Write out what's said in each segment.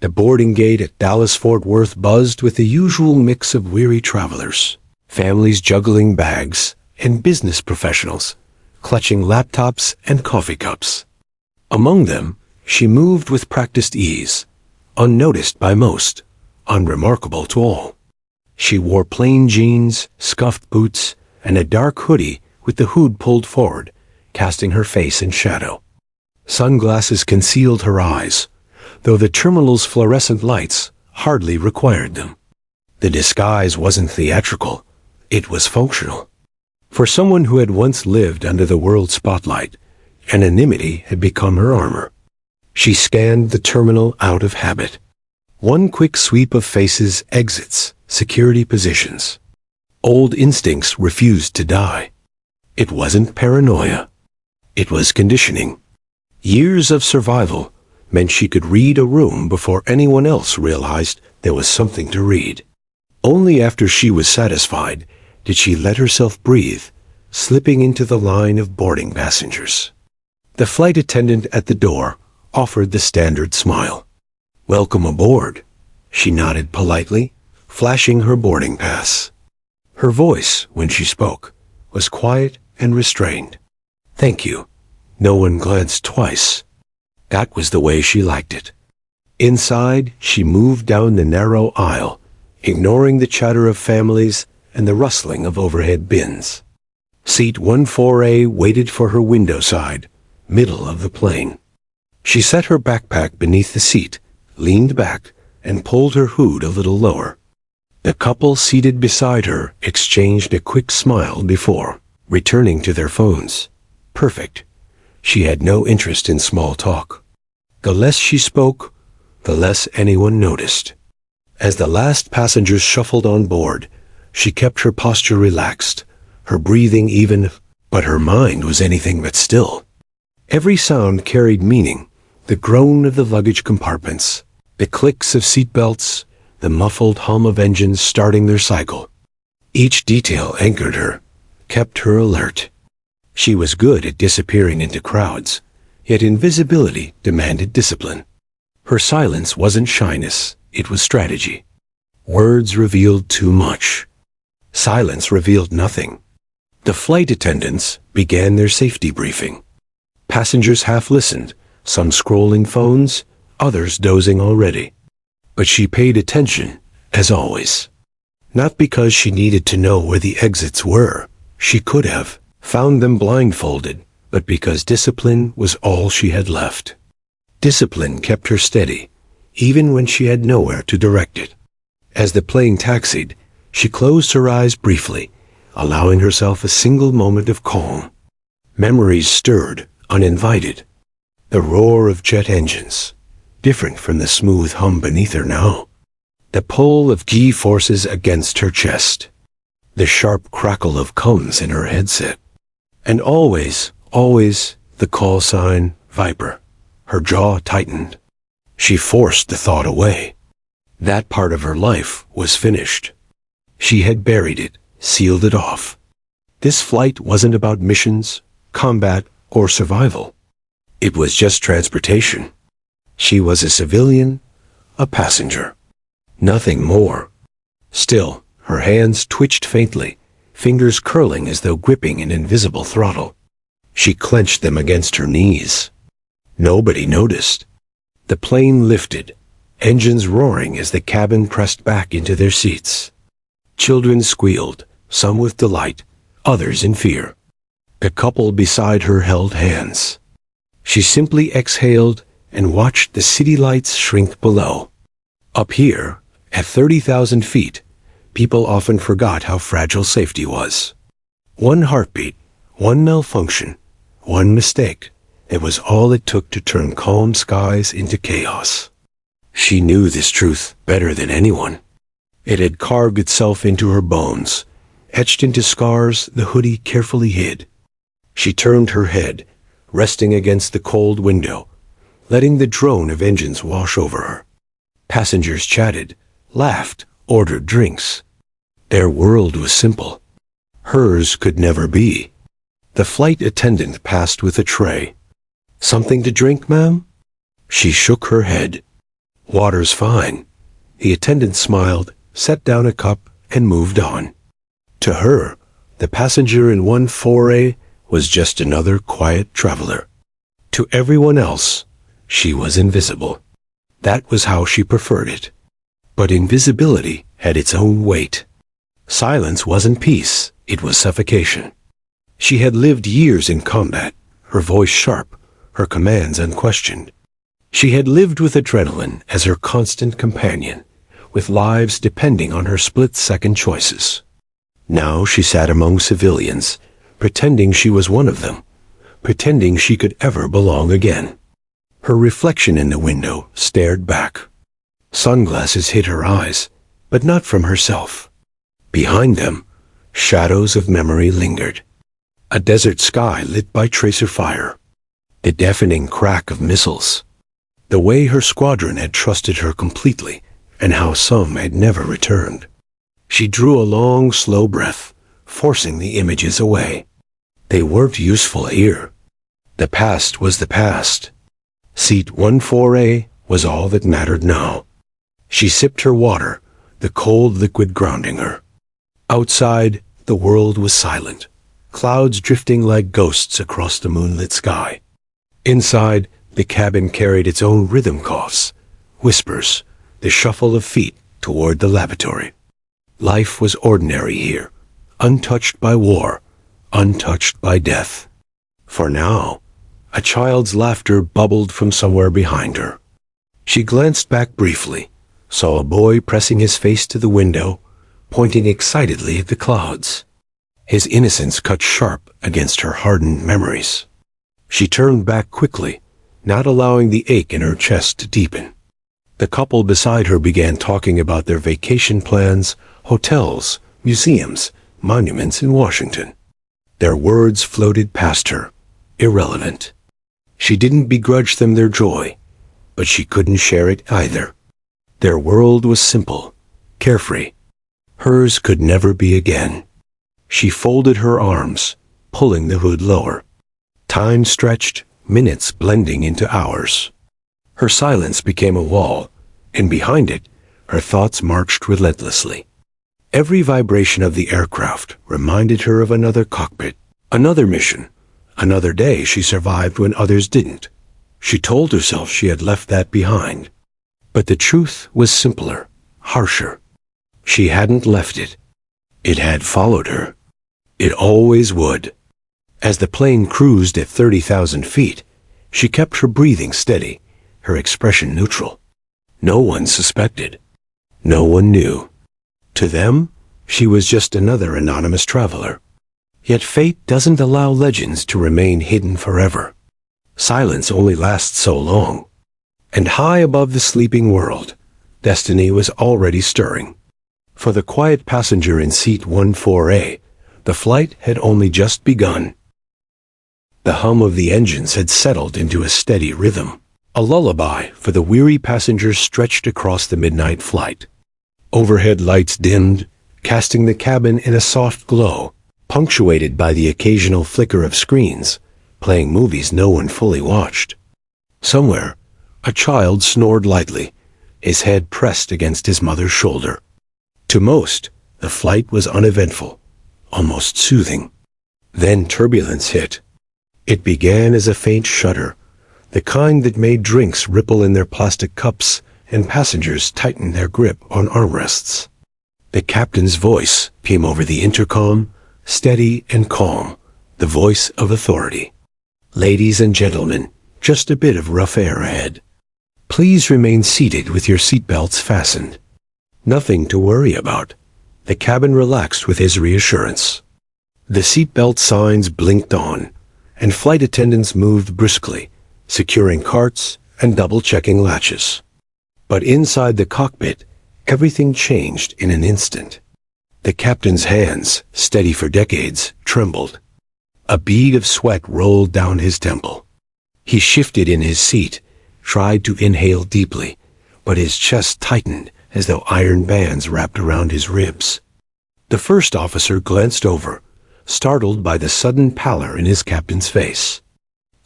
The boarding gate at Dallas-Fort Worth buzzed with the usual mix of weary travelers, families juggling bags, and business professionals, clutching laptops and coffee cups. Among them, she moved with practiced ease, unnoticed by most, unremarkable to all. She wore plain jeans, scuffed boots, and a dark hoodie with the hood pulled forward, casting her face in shadow. Sunglasses concealed her eyes, though the terminal's fluorescent lights hardly required them. The disguise wasn't theatrical, it was functional. For someone who had once lived under the world's spotlight, anonymity had become her armor. She scanned the terminal out of habit. One quick sweep of faces, exits, security positions. Old instincts refused to die. It wasn't paranoia. It was conditioning. Years of survival meant she could read a room before anyone else realized there was something to read. Only after she was satisfied did she let herself breathe, slipping into the line of boarding passengers. The flight attendant at the door offered the standard smile. "Welcome aboard," she nodded politely, flashing her boarding pass. Her voice, when she spoke, was quiet and restrained. "Thank you." No one glanced twice. That was the way she liked it. Inside, she moved down the narrow aisle, ignoring the chatter of families and the rustling of overhead bins. Seat 14A waited for her window side, middle of the plane. She set her backpack beneath the seat, leaned back, and pulled her hood a little lower. The couple seated beside her exchanged a quick smile before returning to their phones. Perfect. She had no interest in small talk. The less she spoke, the less anyone noticed. As the last passengers shuffled on board, she kept her posture relaxed, her breathing even, but her mind was anything but still. Every sound carried meaning, the groan of the luggage compartments, the clicks of seatbelts, the muffled hum of engines starting their cycle. Each detail anchored her, kept her alert. She was good at disappearing into crowds, yet invisibility demanded discipline. Her silence wasn't shyness, it was strategy. Words revealed too much. Silence revealed nothing. The flight attendants began their safety briefing. Passengers half listened, some scrolling phones, others dozing already. But she paid attention, as always. Not because she needed to know where the exits were. She could have found them blindfolded, but because discipline was all she had left. Discipline kept her steady, even when she had nowhere to direct it. As the plane taxied, she closed her eyes briefly, allowing herself a single moment of calm. Memories stirred, uninvited. The roar of jet engines, different from the smooth hum beneath her now. The pull of G-forces against her chest. The sharp crackle of comms in her headset. And always, the call sign, Viper. Her jaw tightened. She forced the thought away. That part of her life was finished. She had buried it, sealed it off. This flight wasn't about missions, combat, or survival. It was just transportation. She was a civilian, a passenger. Nothing more. Still, her hands twitched faintly, fingers curling as though gripping an invisible throttle. She clenched them against her knees. Nobody noticed. The plane lifted, engines roaring as the cabin pressed back into their seats. Children squealed, some with delight, others in fear. The couple beside her held hands. She simply exhaled and watched the city lights shrink below. Up here, at 30,000 feet, people often forgot how fragile safety was. One heartbeat, one malfunction, one mistake. It was all it took to turn calm skies into chaos. She knew this truth better than anyone. It had carved itself into her bones, etched into scars the hoodie carefully hid. She turned her head, resting against the cold window, letting the drone of engines wash over her. Passengers chatted, laughed, ordered drinks. Their world was simple. Hers could never be. The flight attendant passed with a tray. "Something to drink, ma'am?" She shook her head. "Water's fine." The attendant smiled, set down a cup, and moved on. To her, the passenger in 14A was just another quiet traveler. To everyone else, she was invisible. That was how she preferred it. But invisibility had its own weight. Silence wasn't peace, it was suffocation. She had lived years in combat, her voice sharp, her commands unquestioned. She had lived with adrenaline as her constant companion, with lives depending on her split-second choices. Now she sat among civilians, pretending she was one of them, pretending she could ever belong again. Her reflection in the window stared back. Sunglasses hid her eyes, but not from herself. Behind them, shadows of memory lingered. A desert sky lit by tracer fire. The deafening crack of missiles. The way her squadron had trusted her completely, and how some had never returned. She drew a long, slow breath, forcing the images away. They weren't useful here. The past was the past. Seat 14A was all that mattered now. She sipped her water, the cold liquid grounding her. Outside, the world was silent, clouds drifting like ghosts across the moonlit sky. Inside, the cabin carried its own rhythm coughs, whispers, the shuffle of feet toward the lavatory. Life was ordinary here, untouched by war, untouched by death. For now, a child's laughter bubbled from somewhere behind her. She glanced back briefly, saw a boy pressing his face to the window, pointing excitedly at the clouds. His innocence cut sharp against her hardened memories. She turned back quickly, not allowing the ache in her chest to deepen. The couple beside her began talking about their vacation plans, hotels, museums, monuments in Washington. Their words floated past her, irrelevant. She didn't begrudge them their joy, but she couldn't share it either. Their world was simple, carefree. Hers could never be again. She folded her arms, pulling the hood lower. Time stretched, minutes blending into hours. Her silence became a wall, and behind it, her thoughts marched relentlessly. Every vibration of the aircraft reminded her of another cockpit, another mission, another day she survived when others didn't. She told herself she had left that behind. But the truth was simpler, harsher. She hadn't left it. It had followed her. It always would. As the plane cruised at 30,000 feet, she kept her breathing steady, her expression neutral. No one suspected. No one knew. To them, she was just another anonymous traveler. Yet fate doesn't allow legends to remain hidden forever. Silence only lasts so long. And high above the sleeping world, destiny was already stirring. For the quiet passenger in seat 14A, the flight had only just begun. The hum of the engines had settled into a steady rhythm, a lullaby for the weary passengers stretched across the midnight flight. Overhead lights dimmed, casting the cabin in a soft glow, punctuated by the occasional flicker of screens, playing movies no one fully watched. Somewhere, a child snored lightly, his head pressed against his mother's shoulder. To most, the flight was uneventful, almost soothing. Then turbulence hit. It began as a faint shudder, the kind that made drinks ripple in their plastic cups and passengers tighten their grip on armrests. The captain's voice came over the intercom, steady and calm, the voice of authority. "Ladies and gentlemen, just a bit of rough air ahead. Please remain seated with your seatbelts fastened." Nothing to worry about. The cabin relaxed with his reassurance. The seatbelt signs blinked on, and flight attendants moved briskly, securing carts and double-checking latches. But inside the cockpit, everything changed in an instant. The captain's hands, steady for decades, trembled. A bead of sweat rolled down his temple. He shifted in his seat, tried to inhale deeply, but his chest tightened as though iron bands wrapped around his ribs. The first officer glanced over, startled by the sudden pallor in his captain's face.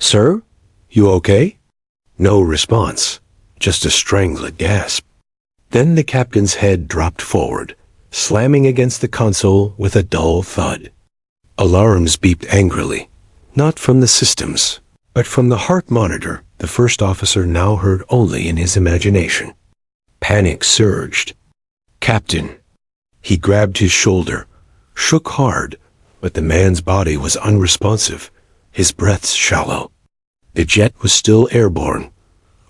"Sir, you okay?" No response. just a strangled gasp. Then the captain's head dropped forward, slamming against the console with a dull thud. Alarms beeped angrily, not from the systems, but from the heart monitor the first officer now heard only in his imagination. Panic surged. "Captain!" He grabbed his shoulder, shook hard, but the man's body was unresponsive, his breaths shallow. The jet was still airborne,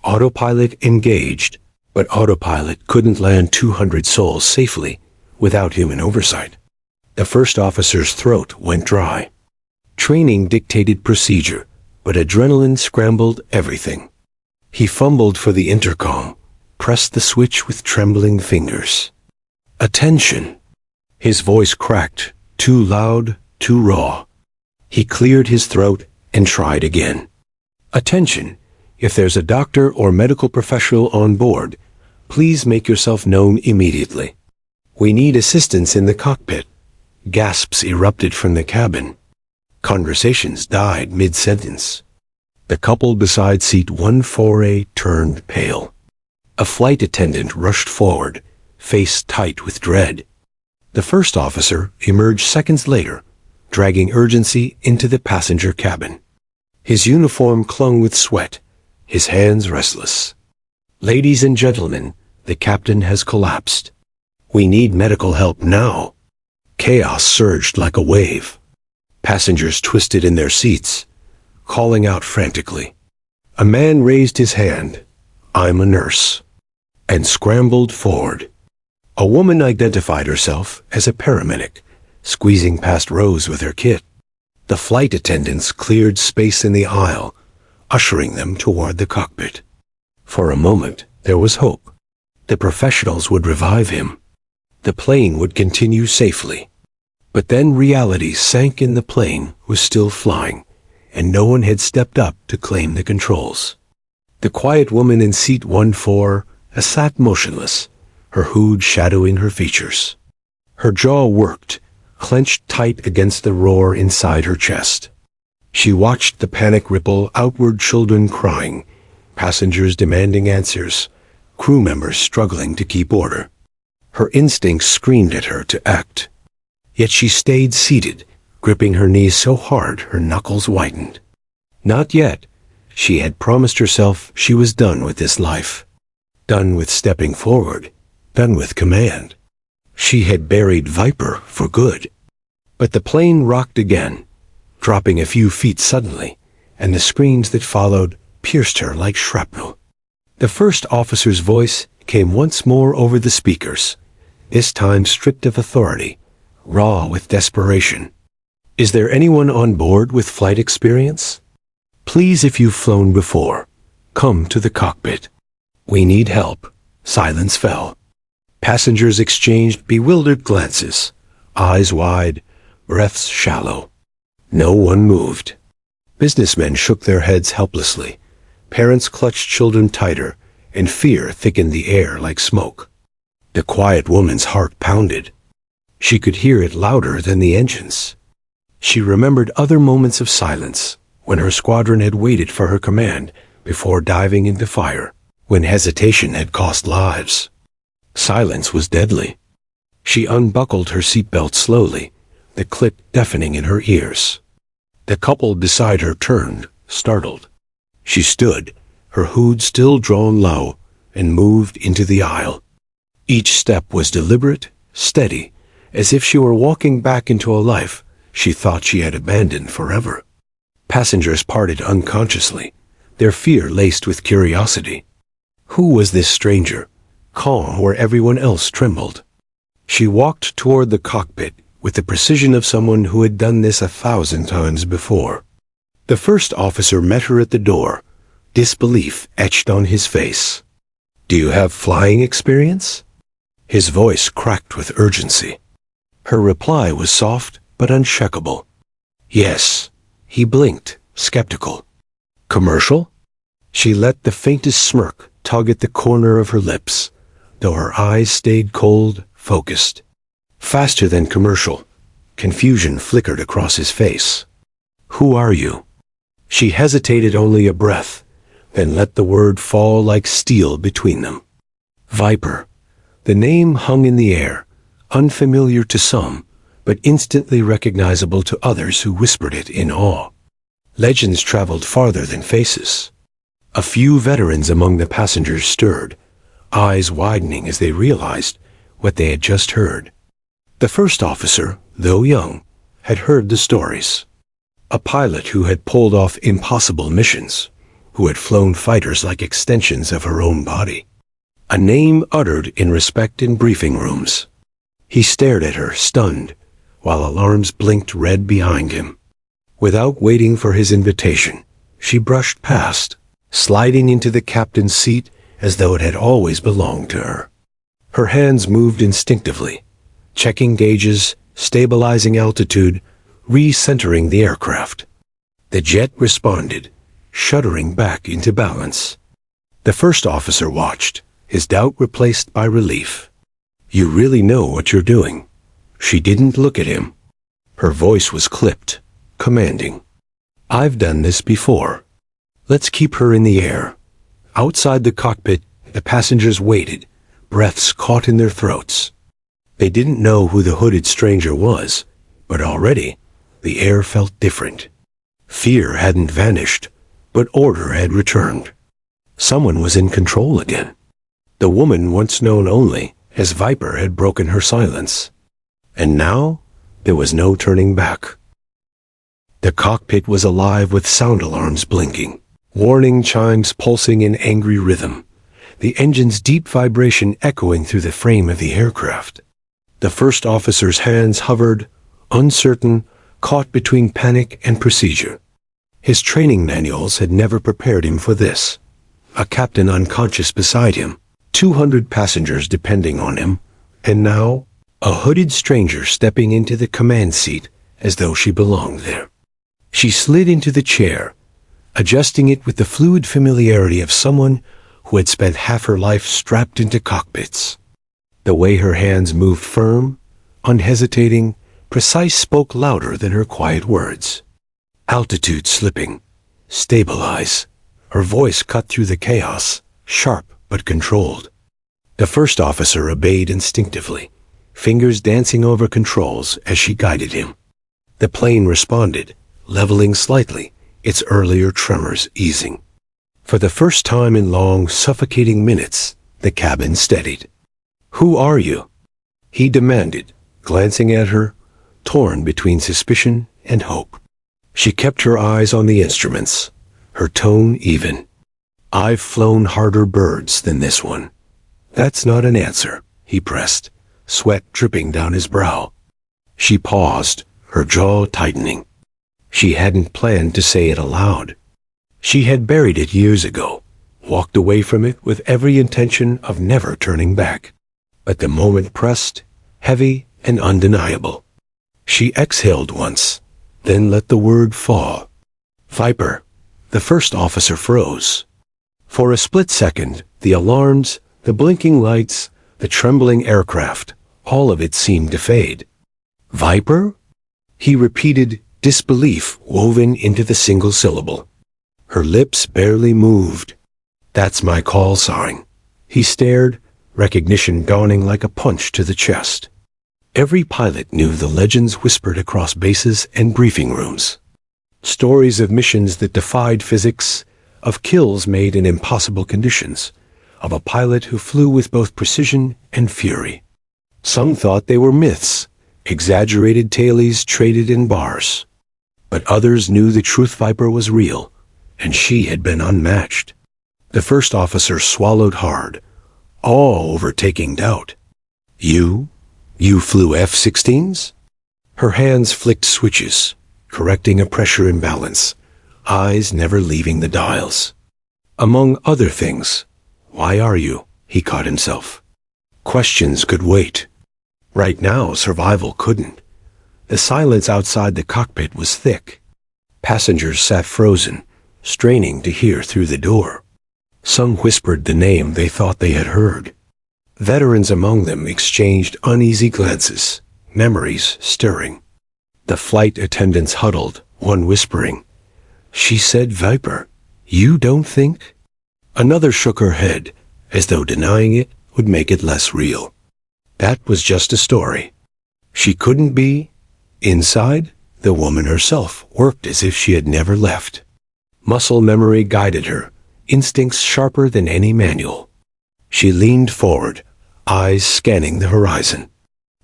autopilot engaged, but autopilot couldn't land 200 souls safely without human oversight. The first officer's throat went dry. Training dictated procedure, but adrenaline scrambled everything. He fumbled for the intercom, pressed the switch with trembling fingers. "Attention!" His voice cracked, too loud, too raw. He cleared his throat and tried again. "Attention! If there's a doctor or medical professional on board, please make yourself known immediately. We need assistance in the cockpit." Gasps erupted from the cabin. Conversations died mid-sentence. The couple beside seat 148 turned pale. A flight attendant rushed forward, face tight with dread. The first officer emerged seconds later, dragging urgency into the passenger cabin. His uniform clung with sweat, his hands restless. "Ladies and gentlemen, the captain has collapsed. We need medical help now." Chaos surged like a wave. Passengers twisted in their seats, calling out frantically. A man raised his hand, "I'm a nurse," and scrambled forward. A woman identified herself as a paramedic, squeezing past rows with her kit. The flight attendants cleared space in the aisle, ushering them toward the cockpit. For a moment, there was hope. The professionals would revive him. The plane would continue safely. But then reality sank in. The plane was still flying, and no one had stepped up to claim the controls. The quiet woman in seat 14 sat motionless, her hood shadowing her features. Her jaw worked, clenched tight against the roar inside her chest. She watched the panic ripple outward, children crying, passengers demanding answers, crew members struggling to keep order. Her instincts screamed at her to act. Yet she stayed seated, gripping her knees so hard her knuckles whitened. Not yet. She had promised herself she was done with this life. Done with stepping forward. Done with command. She had buried Viper for good. But the plane rocked again, dropping a few feet suddenly, and the screams that followed pierced her like shrapnel. The first officer's voice came once more over the speakers, this time stripped of authority, raw with desperation. "Is there anyone on board with flight experience? Please, if you've flown before, come to the cockpit. We need help." Silence fell. Passengers exchanged bewildered glances, eyes wide, breaths shallow. No one moved. Businessmen shook their heads helplessly. Parents clutched children tighter, and fear thickened the air like smoke. The quiet woman's heart pounded. She could hear it louder than the engines. She remembered other moments of silence, when her squadron had waited for her command before diving into fire, when hesitation had cost lives. Silence was deadly. She unbuckled her seatbelt slowly, the click deafening in her ears. The couple beside her turned, startled. She stood, her hood still drawn low, and moved into the aisle. Each step was deliberate, steady, as if she were walking back into a life she thought she had abandoned forever. Passengers parted unconsciously, their fear laced with curiosity. Who was this stranger, calm where everyone else trembled? She walked toward the cockpit with the precision of someone who had done this 1,000 times before. The first officer met her at the door, disbelief etched on his face. "Do you have flying experience?" His voice cracked with urgency. Her reply was soft but unshakable. "Yes." He blinked, skeptical. "Commercial?" She let the faintest smirk tug at the corner of her lips, though her eyes stayed cold, focused. Faster than commercial, confusion flickered across his face. "Who are you?" She hesitated only a breath, then let the word fall like steel between them. Viper. The name hung in the air, unfamiliar to some, but instantly recognizable to others who whispered it in awe. Legends traveled farther than faces. A few veterans among the passengers stirred, eyes widening as they realized what they had just heard. The first officer, though young, had heard the stories. A pilot who had pulled off impossible missions, who had flown fighters like extensions of her own body. A name uttered in respect in briefing rooms. He stared at her, stunned, while alarms blinked red behind him. Without waiting for his invitation, she brushed past, sliding into the captain's seat as though it had always belonged to her. Her hands moved instinctively, checking gauges, stabilizing altitude, recentering the aircraft. The jet responded, shuddering back into balance. The first officer watched, his doubt replaced by relief. "You really know what you're doing." She didn't look at him. Her voice was clipped, commanding. "I've done this before. Let's keep her in the air." Outside the cockpit, the passengers waited, breaths caught in their throats. They didn't know who the hooded stranger was, but already the air felt different. Fear hadn't vanished, but order had returned. Someone was in control again. The woman once known only as Viper had broken her silence. And now there was no turning back. The cockpit was alive with sound alarms blinking, warning chimes pulsing in angry rhythm, the engine's deep vibration echoing through the frame of the aircraft. The first officer's hands hovered, uncertain, caught between panic and procedure. His training manuals had never prepared him for this. A captain unconscious beside him, 200 passengers depending on him, and now a hooded stranger stepping into the command seat as though she belonged there. She slid into the chair, adjusting it with the fluid familiarity of someone who had spent half her life strapped into cockpits. The way her hands moved firm, unhesitating, precise spoke louder than her quiet words. Altitude slipping. Stabilize. Her voice cut through the chaos, sharp but controlled. The first officer obeyed instinctively, fingers dancing over controls as she guided him. The plane responded, leveling slightly, its earlier tremors easing. For the first time in long, suffocating minutes, the cabin steadied. "Who are you?" he demanded, glancing at her, torn between suspicion and hope. She kept her eyes on the instruments, her tone even. "I've flown harder birds than this one." "That's not an answer," he pressed, sweat dripping down his brow. She paused, her jaw tightening. She hadn't planned to say it aloud. She had buried it years ago, walked away from it with every intention of never turning back. But the moment pressed, heavy and undeniable. She exhaled once, then let the word fall. "Viper." The first officer froze. For a split second, the alarms, the blinking lights, the trembling aircraft, all of it seemed to fade. "Viper?" he repeated, disbelief woven into the single syllable. Her lips barely moved. "That's my call sign." He stared, recognition dawning like a punch to the chest. Every pilot knew the legends whispered across bases and briefing rooms. Stories of missions that defied physics, of kills made in impossible conditions, of a pilot who flew with both precision and fury. Some thought they were myths, exaggerated tales traded in bars. But others knew the truth. Viper was real, and she had been unmatched. The first officer swallowed hard, awe overtaking doubt. You flew F-16s? Her hands flicked switches, correcting a pressure imbalance, eyes never leaving the dials. Among other things, "Why are you?" he caught himself. Questions could wait. Right now, survival couldn't. The silence outside the cockpit was thick. Passengers sat frozen, straining to hear through the door. Some whispered the name they thought they had heard. Veterans among them exchanged uneasy glances, memories stirring. The flight attendants huddled, one whispering, "She said Viper. You don't think?" Another shook her head, as though denying it would make it less real. That was just a story. She couldn't be. Inside, the woman herself worked as if she had never left. Muscle memory guided her, instincts sharper than any manual. She leaned forward, eyes scanning the horizon.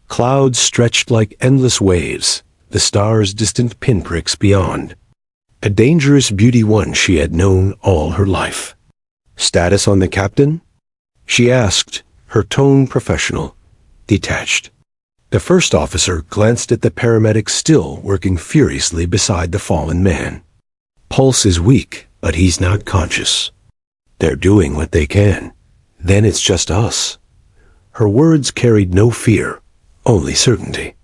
Clouds stretched like endless waves, the stars distant pinpricks beyond. A dangerous beauty, one she had known all her life. Status on the captain? She asked, her tone professional, detached. The first officer glanced at the paramedic still working furiously beside the fallen man. Pulse is weak, but he's not conscious. They're doing what they can. Then it's just us. Her words carried no fear, only certainty.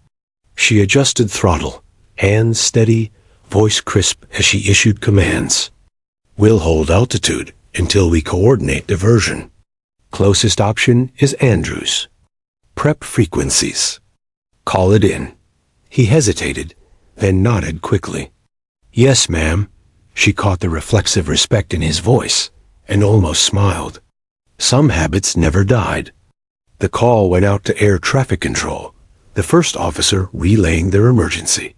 She adjusted throttle, hands steady, voice crisp as she issued commands. We'll hold altitude until we coordinate diversion. Closest option is Andrews. Prep frequencies. Call it in. He hesitated, then nodded quickly. Yes, ma'am. She caught the reflexive respect in his voice and almost smiled. Some habits never died. The call went out to air traffic control, the first officer relaying their emergency.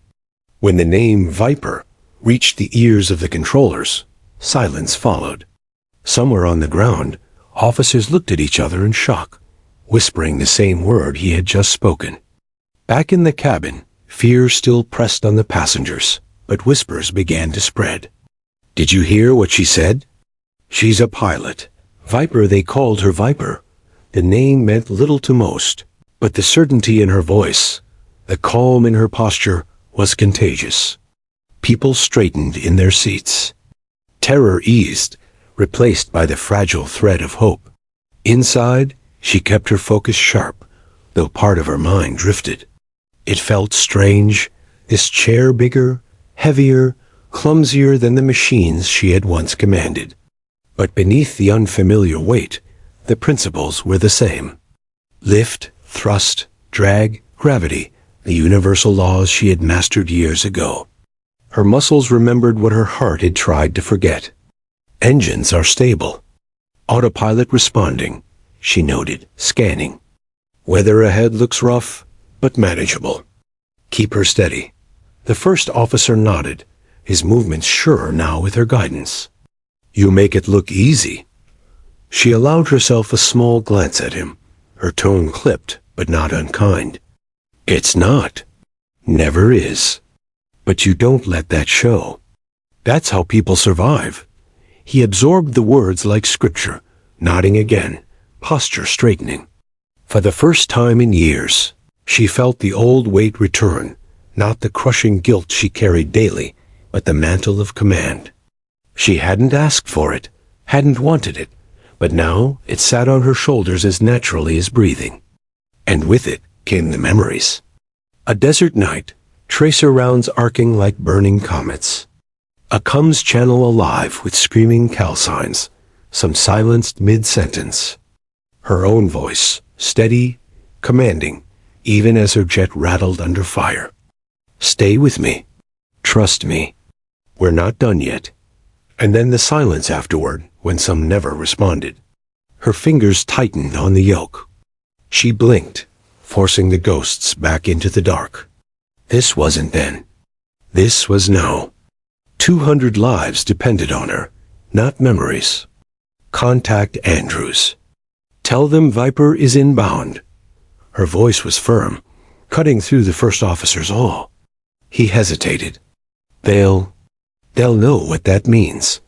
When the name Viper reached the ears of the controllers, silence followed. Somewhere on the ground, officers looked at each other in shock, whispering the same word he had just spoken. Back in the cabin, fear still pressed on the passengers, but whispers began to spread. Did you hear what she said? She's a pilot. Viper, they called her Viper. The name meant little to most, but the certainty in her voice, the calm in her posture, was contagious. People straightened in their seats. Terror eased, replaced by the fragile thread of hope. Inside, she kept her focus sharp, though part of her mind drifted. It felt strange, this chair bigger, heavier, clumsier than the machines she had once commanded. But beneath the unfamiliar weight, the principles were the same. Lift, thrust, drag, gravity, the universal laws she had mastered years ago. Her muscles remembered what her heart had tried to forget. Engines are stable. Autopilot responding, she noted, scanning. Weather ahead looks rough, but manageable. Keep her steady. The first officer nodded, his movements sure now with her guidance. You make it look easy. She allowed herself a small glance at him, her tone clipped, but not unkind. It's not. Never is. But you don't let that show. That's how people survive. He absorbed the words like scripture, nodding again, posture straightening. For the first time in years, she felt the old weight return, not the crushing guilt she carried daily, but the mantle of command. She hadn't asked for it, hadn't wanted it, but now it sat on her shoulders as naturally as breathing. And with it came the memories. A desert night, tracer rounds arcing like burning comets. A Combs channel alive with screaming calcines, some silenced mid-sentence. Her own voice, steady, commanding, even as her jet rattled under fire. Stay with me. Trust me. We're not done yet. And then the silence afterward, when some never responded. Her fingers tightened on the yoke. She blinked, forcing the ghosts back into the dark. This wasn't then. This was now. 200 lives depended on her, not memories. Contact Andrews. Tell them Viper is inbound. Her voice was firm, cutting through the first officer's awe. He hesitated. They'll know what that means.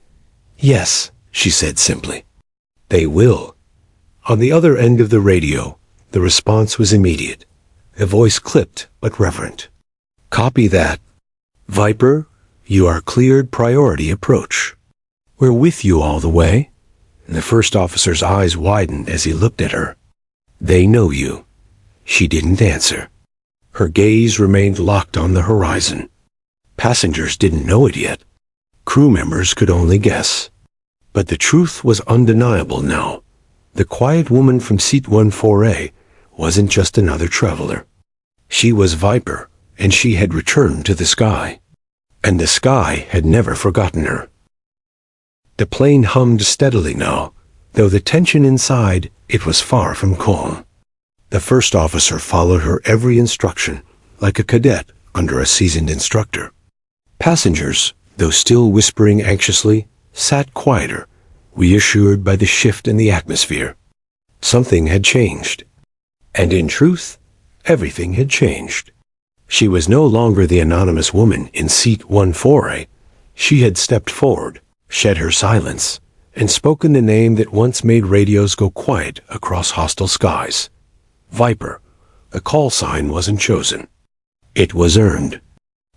Yes, she said simply. They will. On the other end of the radio, the response was immediate. A voice clipped but reverent. Copy that. Viper, you are cleared priority approach. We're with you all the way. The first officer's eyes widened as he looked at her. They know you. She didn't answer. Her gaze remained locked on the horizon. Passengers didn't know it yet. Crew members could only guess. But the truth was undeniable now. The quiet woman from seat 14A wasn't just another traveler. She was Viper, and she had returned to the sky. And the sky had never forgotten her. The plane hummed steadily now, though the tension inside it was far from calm. The first officer followed her every instruction, like a cadet under a seasoned instructor. Passengers, though still whispering anxiously, sat quieter, reassured by the shift in the atmosphere. Something had changed. And in truth, everything had changed. She was no longer the anonymous woman in seat 148. She had stepped forward, shed her silence, and spoken the name that once made radios go quiet across hostile skies. Viper. The call sign wasn't chosen. It was earned.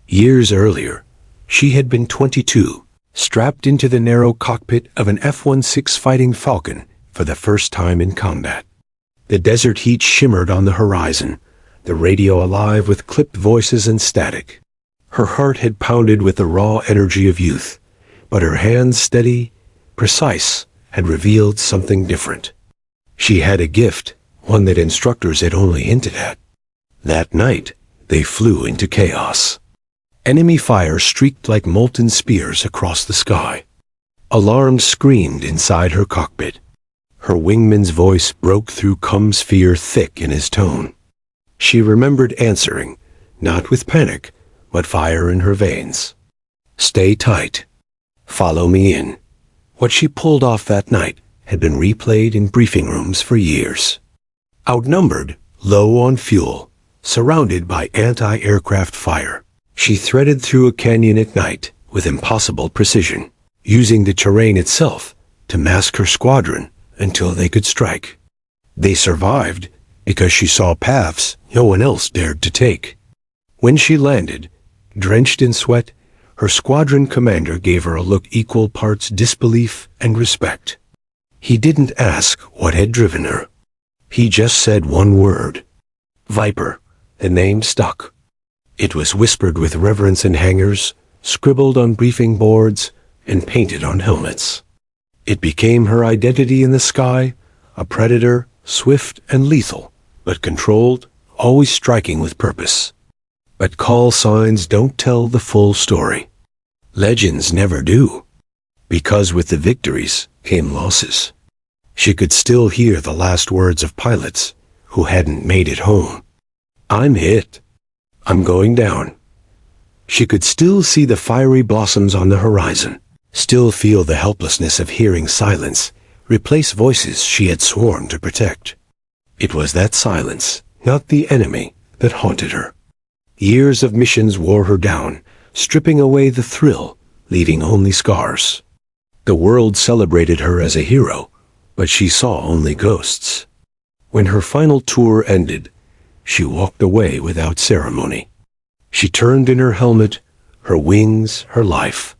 Years earlier, she had been 22, strapped into the narrow cockpit of an F-16 Fighting Falcon for the first time in combat. The desert heat shimmered on the horizon, the radio alive with clipped voices and static. Her heart had pounded with the raw energy of youth, but her hands, steady, precise, had revealed something different. She had a gift, one that instructors had only hinted at. That night, they flew into chaos. Enemy fire streaked like molten spears across the sky. Alarms screamed inside her cockpit. Her wingman's voice broke through Cum's fear thick in his tone. She remembered answering, not with panic, but fire in her veins. "Stay tight. Follow me in." What she pulled off that night had been replayed in briefing rooms for years. Outnumbered, low on fuel, surrounded by anti-aircraft fire, she threaded through a canyon at night with impossible precision, using the terrain itself to mask her squadron until they could strike. They survived because she saw paths no one else dared to take. When she landed, drenched in sweat, her squadron commander gave her a look equal parts disbelief and respect. He didn't ask what had driven her. He just said one word. Viper. The name stuck. It was whispered with reverence in hangars, scribbled on briefing boards, and painted on helmets. It became her identity in the sky, a predator, swift and lethal, but controlled, always striking with purpose. But call signs don't tell the full story. Legends never do. Because with the victories came losses. She could still hear the last words of pilots who hadn't made it home. "I'm hit. I'm going down." She could still see the fiery blossoms on the horizon, still feel the helplessness of hearing silence replace voices she had sworn to protect. It was that silence, not the enemy, that haunted her. Years of missions wore her down, stripping away the thrill, leaving only scars. The world celebrated her as a hero, but she saw only ghosts. When her final tour ended, she walked away without ceremony. She turned in her helmet, her wings, her life,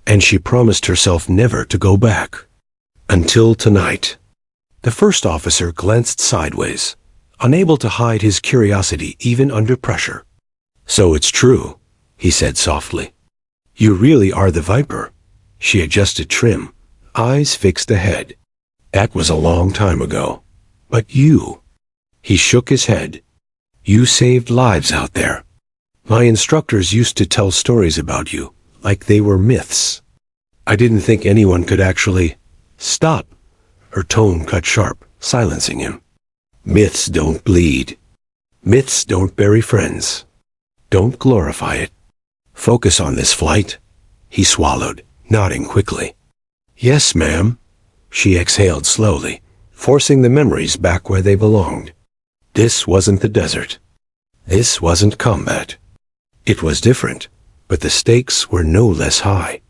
and she promised herself never to go back. Until tonight. The first officer glanced sideways, unable to hide his curiosity even under pressure. "So it's true," he said softly. "You really are the Viper." She adjusted trim, eyes fixed ahead. "That was a long time ago. But you..." He shook his head. "You saved lives out there. My instructors used to tell stories about you, like they were myths. I didn't think anyone could actually..." "Stop!" Her tone cut sharp, silencing him. "Myths don't bleed. Myths don't bury friends. Don't glorify it. Focus on this flight." He swallowed, nodding quickly. "Yes, ma'am." She exhaled slowly, forcing the memories back where they belonged. This wasn't the desert. This wasn't combat. It was different, but the stakes were no less high.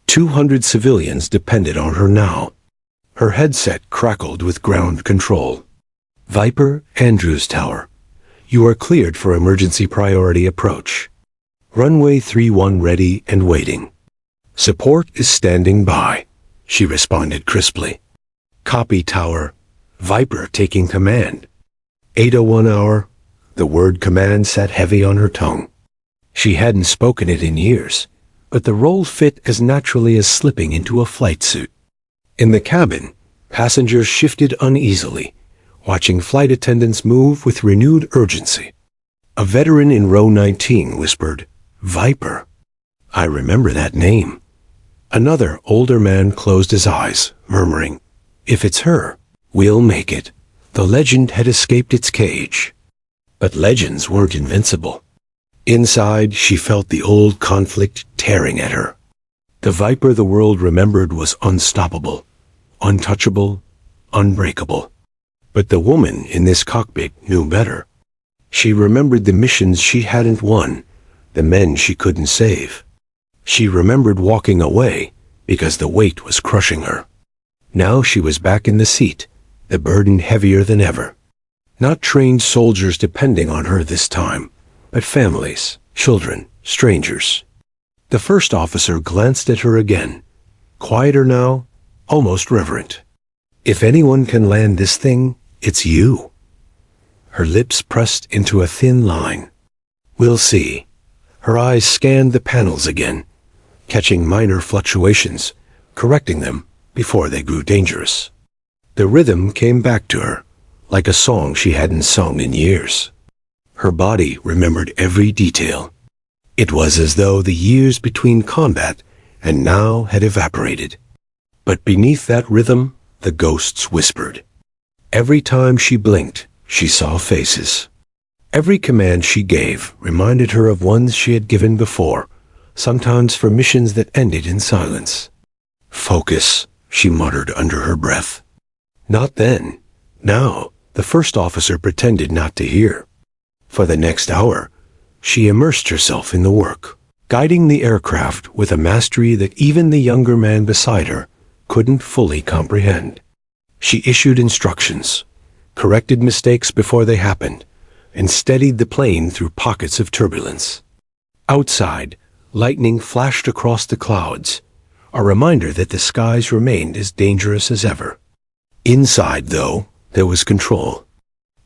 200 civilians depended on her now. Her headset crackled with ground control. "Viper, Andrews Tower. You are cleared for emergency priority approach. Runway 31 ready and waiting. Support is standing by," she responded crisply. "Copy, Tower." Viper taking command. 8:01 hour. The word command sat heavy on her tongue. She hadn't spoken it in years, but the role fit as naturally as slipping into a flight suit. In the cabin, passengers shifted uneasily, watching flight attendants move with renewed urgency. A veteran in row 19 whispered, "Viper. I remember that name." Another older man closed his eyes, murmuring, "If it's her, we'll make it." The legend had escaped its cage. But legends weren't invincible. Inside, she felt the old conflict tearing at her. The viper the world remembered was unstoppable, untouchable, unbreakable. But the woman in this cockpit knew better. She remembered the missions she hadn't won, the men she couldn't save. She remembered walking away because the weight was crushing her. Now she was back in the seat, the burden heavier than ever. Not trained soldiers depending on her this time, but families, children, strangers. The first officer glanced at her again, quieter now, almost reverent. "If anyone can land this thing, it's you." Her lips pressed into a thin line. "We'll see." Her eyes scanned the panels again, catching minor fluctuations, correcting them before they grew dangerous. The rhythm came back to her, like a song she hadn't sung in years. Her body remembered every detail. It was as though the years between combat and now had evaporated. But beneath that rhythm, the ghosts whispered. Every time she blinked, she saw faces. Every command she gave reminded her of ones she had given before, sometimes for missions that ended in silence. "Focus," she muttered under her breath. Not then. Now, the first officer pretended not to hear. For the next hour, she immersed herself in the work, guiding the aircraft with a mastery that even the younger man beside her couldn't fully comprehend. She issued instructions, corrected mistakes before they happened, and steadied the plane through pockets of turbulence. Outside, lightning flashed across the clouds, a reminder that the skies remained as dangerous as ever. Inside, though, there was control.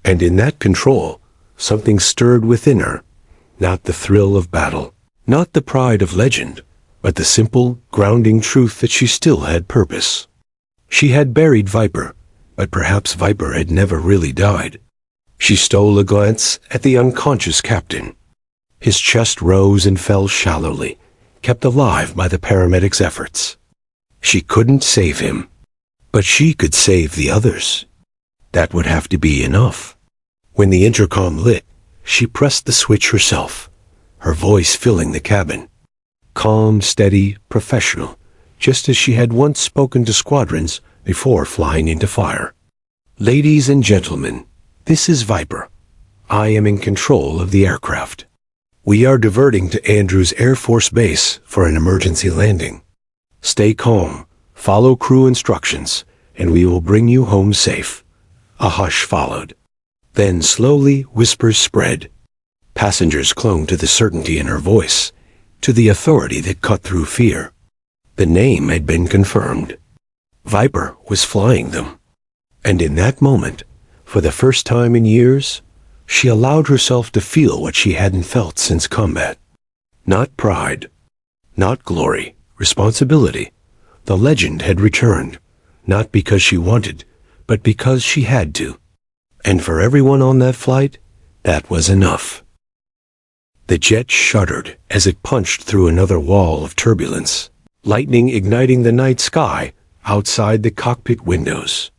And in that control, something stirred within her, not the thrill of battle, not the pride of legend, but the simple, grounding truth that she still had purpose. She had buried Viper, but perhaps Viper had never really died. She stole a glance at the unconscious captain. His chest rose and fell shallowly, kept alive by the paramedics' efforts. She couldn't save him, but she could save the others. That would have to be enough. When the intercom lit, she pressed the switch herself, her voice filling the cabin. Calm, steady, professional, just as she had once spoken to squadrons before flying into fire. "Ladies and gentlemen, this is Viper. I am in control of the aircraft. We are diverting to Andrews Air Force Base for an emergency landing. Stay calm, follow crew instructions, and we will bring you home safe." A hush followed. Then slowly whispers spread. Passengers clung to the certainty in her voice, to the authority that cut through fear. The name had been confirmed. Viper was flying them. And in that moment, for the first time in years, she allowed herself to feel what she hadn't felt since combat. Not pride, not glory, responsibility. The legend had returned, not because she wanted, but because she had to. And for everyone on that flight, that was enough. The jet shuddered as it punched through another wall of turbulence, lightning igniting the night sky outside the cockpit windows.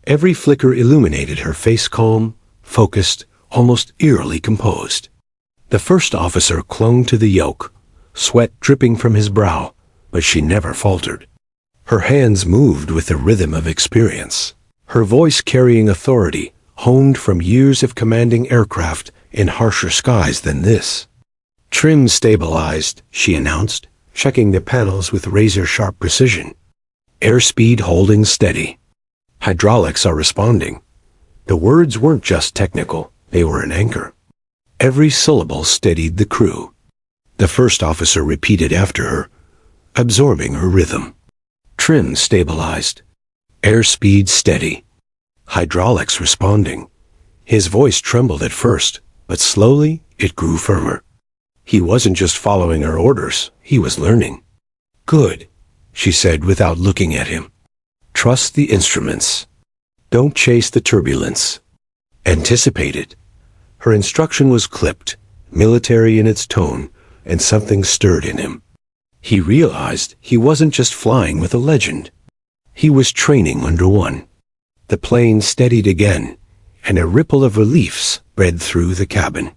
Every flicker illuminated her face calm, focused, almost eerily composed. The first officer clung to the yoke, sweat dripping from his brow, but she never faltered. Her hands moved with the rhythm of experience, her voice carrying authority honed from years of commanding aircraft in harsher skies than this. "Trim stabilized," she announced, checking the panels with razor-sharp precision. "Airspeed holding steady. Hydraulics are responding." The words weren't just technical, they were an anchor. Every syllable steadied the crew. The first officer repeated after her, absorbing her rhythm. "Trim stabilized. Airspeed steady. Hydraulics responding." His voice trembled at first, but slowly it grew firmer. He wasn't just following her orders, he was learning. "Good," she said without looking at him. "Trust the instruments. Don't chase the turbulence. Anticipate it." Her instruction was clipped, military in its tone, and something stirred in him. He realized he wasn't just flying with a legend. He was training under one. The plane steadied again, and a ripple of relief spread through the cabin.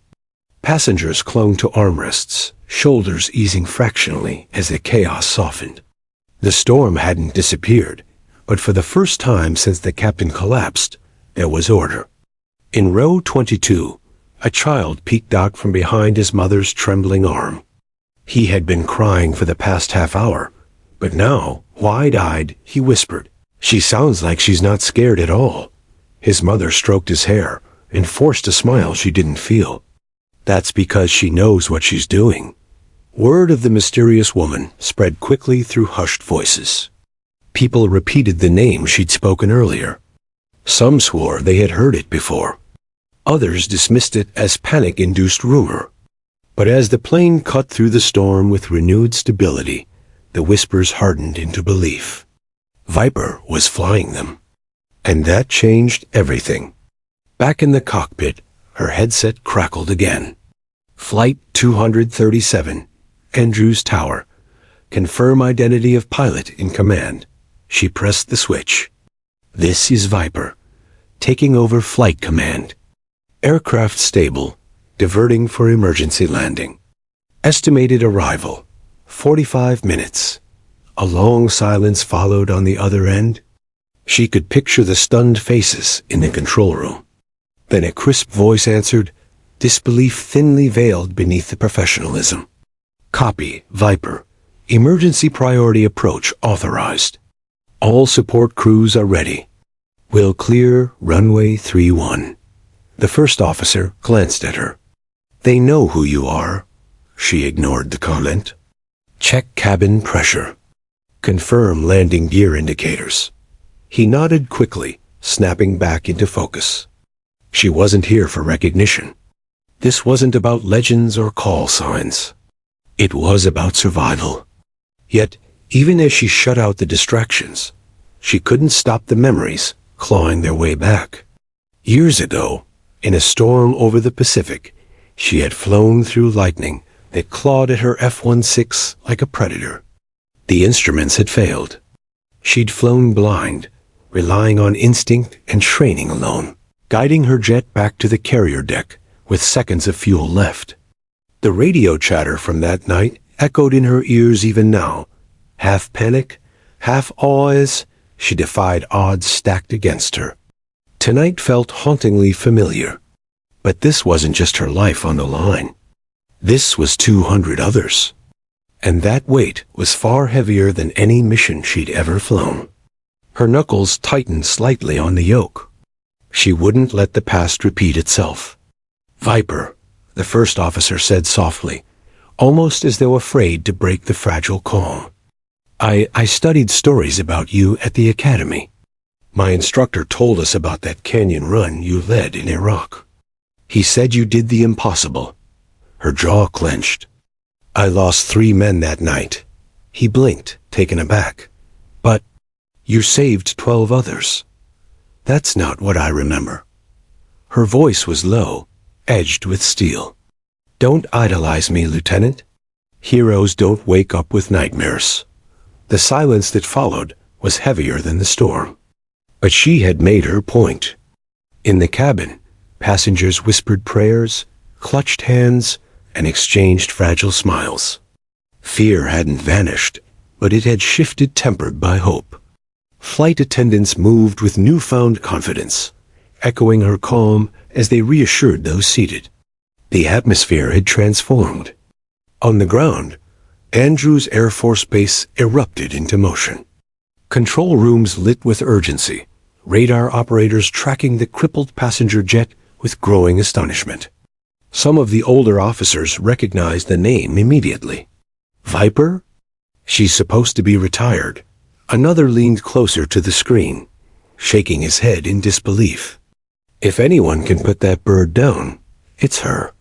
Passengers clung to armrests, shoulders easing fractionally as the chaos softened. The storm hadn't disappeared, but for the first time since the captain collapsed, there was order. In row 22, a child peeked out from behind his mother's trembling arm. He had been crying for the past half hour, but now, wide-eyed, he whispered, "She sounds like she's not scared at all." His mother stroked his hair and forced a smile she didn't feel. "That's because she knows what she's doing." Word of the mysterious woman spread quickly through hushed voices. People repeated the name she'd spoken earlier. Some swore they had heard it before. Others dismissed it as panic-induced rumor. But as the plane cut through the storm with renewed stability, the whispers hardened into belief. Viper was flying them. And that changed everything. Back in the cockpit, her headset crackled again. Flight 237, Andrews Tower. Confirm identity of pilot in command. She pressed the switch. "This is Viper, taking over flight command. Aircraft stable, diverting for emergency landing. Estimated arrival, 45 minutes. A long silence followed on the other end. She could picture the stunned faces in the control room. Then a crisp voice answered, disbelief thinly veiled beneath the professionalism. "Copy, Viper. Emergency priority approach authorized. All support crews are ready. We'll clear runway 31. The first officer glanced at her. "They know who you are." She ignored the comment. "Check cabin pressure. Confirm landing gear indicators." He nodded quickly, snapping back into focus. She wasn't here for recognition. This wasn't about legends or call signs. It was about survival. Yet, even as she shut out the distractions, she couldn't stop the memories clawing their way back. Years ago, in a storm over the Pacific, she had flown through lightning that clawed at her F-16 like a predator. The instruments had failed. She'd flown blind, relying on instinct and training alone, guiding her jet back to the carrier deck with seconds of fuel left. The radio chatter from that night echoed in her ears even now. Half panic, half awe as she defied odds stacked against her. Tonight felt hauntingly familiar. But this wasn't just her life on the line. This was 200 others. And that weight was far heavier than any mission she'd ever flown. Her knuckles tightened slightly on the yoke. She wouldn't let the past repeat itself. "Viper," the first officer said softly, almost as though afraid to break the fragile calm. I studied stories about you at the academy. My instructor told us about that canyon run you led in Iraq. He said you did the impossible." Her jaw clenched. "I lost 3 men that night." He blinked, taken aback. "But you saved 12 others." "That's not what I remember." Her voice was low, edged with steel. "Don't idolize me, Lieutenant. Heroes don't wake up with nightmares." The silence that followed was heavier than the storm. But she had made her point. In the cabin, passengers whispered prayers, clutched hands, and exchanged fragile smiles. Fear hadn't vanished, but it had shifted, tempered by hope. Flight attendants moved with newfound confidence, echoing her calm as they reassured those seated. The atmosphere had transformed. On the ground, Andrews Air Force Base erupted into motion. Control rooms lit with urgency, radar operators tracking the crippled passenger jet with growing astonishment. Some of the older officers recognized the name immediately. "Viper? She's supposed to be retired." Another leaned closer to the screen, shaking his head in disbelief. "If anyone can put that bird down, it's her."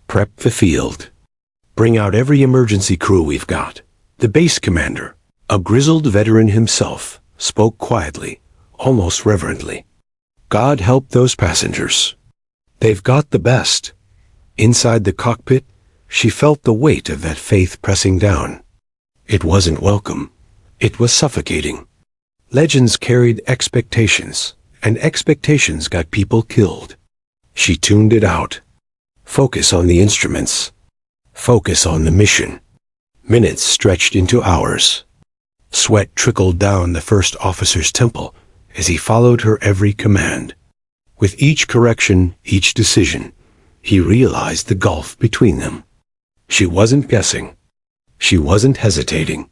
"Prep the field. Bring out every emergency crew we've got." The base commander, a grizzled veteran himself, spoke quietly, almost reverently. "God help those passengers. They've got the best." Inside the cockpit, she felt the weight of that faith pressing down. It wasn't welcome. It was suffocating. Legends carried expectations, and expectations got people killed. She tuned it out. Focus on the instruments. Focus on the mission. Minutes stretched into hours. Sweat trickled down the first officer's temple as he followed her every command. With each correction, each decision, he realized the gulf between them. She wasn't guessing. She wasn't hesitating.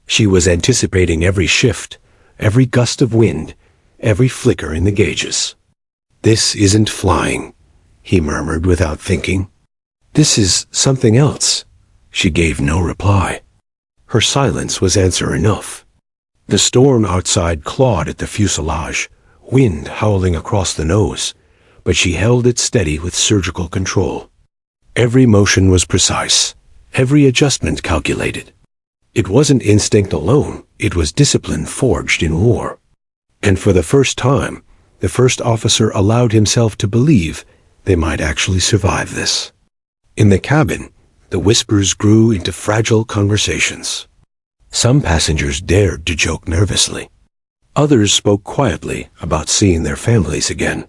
She was anticipating every shift, every gust of wind, every flicker in the gauges. "This isn't flying," he murmured without thinking. "This is something else." She gave no reply. Her silence was answer enough. The storm outside clawed at the fuselage, wind howling across the nose, but she held it steady with surgical control. Every motion was precise, every adjustment calculated. It wasn't instinct alone, it was discipline forged in war. And for the first time, the first officer allowed himself to believe they might actually survive this. In the cabin, the whispers grew into fragile conversations. Some passengers dared to joke nervously. Others spoke quietly about seeing their families again.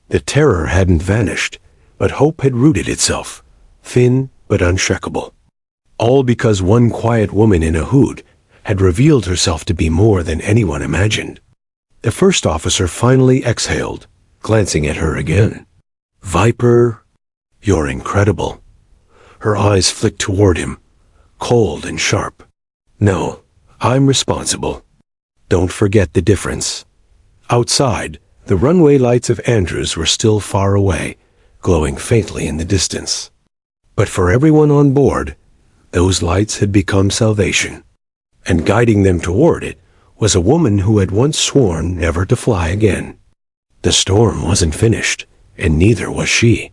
The terror hadn't vanished, but hope had rooted itself, thin but unshakable. All because one quiet woman in a hood had revealed herself to be more than anyone imagined. The first officer finally exhaled, glancing at her again. "Viper, you're incredible." Her eyes flicked toward him, cold and sharp. "No, I'm responsible. Don't forget the difference." Outside, the runway lights of Andrews were still far away, glowing faintly in the distance. But for everyone on board, those lights had become salvation. And guiding them toward it was a woman who had once sworn never to fly again. The storm wasn't finished, and neither was she.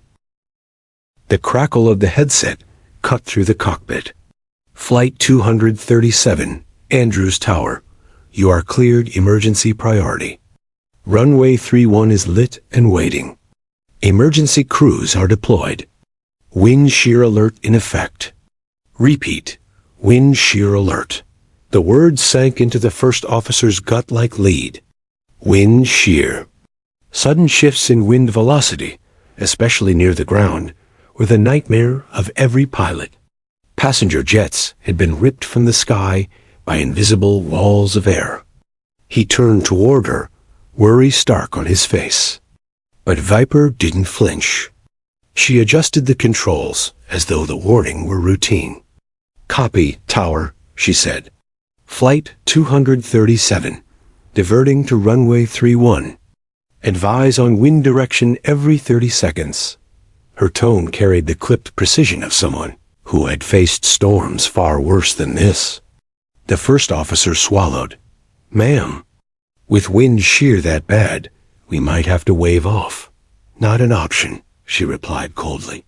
The crackle of the headset cut through the cockpit. "Flight 237, Andrews Tower. You are cleared emergency priority. Runway 31 is lit and waiting. Emergency crews are deployed. Wind shear alert in effect. Repeat, wind shear alert." The words sank into the first officer's gut like lead. Wind shear. Sudden shifts in wind velocity, especially near the ground, were the nightmare of every pilot. Passenger jets had been ripped from the sky by invisible walls of air. He turned toward her, worry stark on his face. But Viper didn't flinch. She adjusted the controls as though the warning were routine. "Copy, Tower," she said. "Flight 237, diverting to runway 31. Advise on wind direction every 30 seconds. Her tone carried the clipped precision of someone who had faced storms far worse than this. The first officer swallowed. "Ma'am, with wind shear that bad, we might have to wave off." "Not an option," she replied coldly.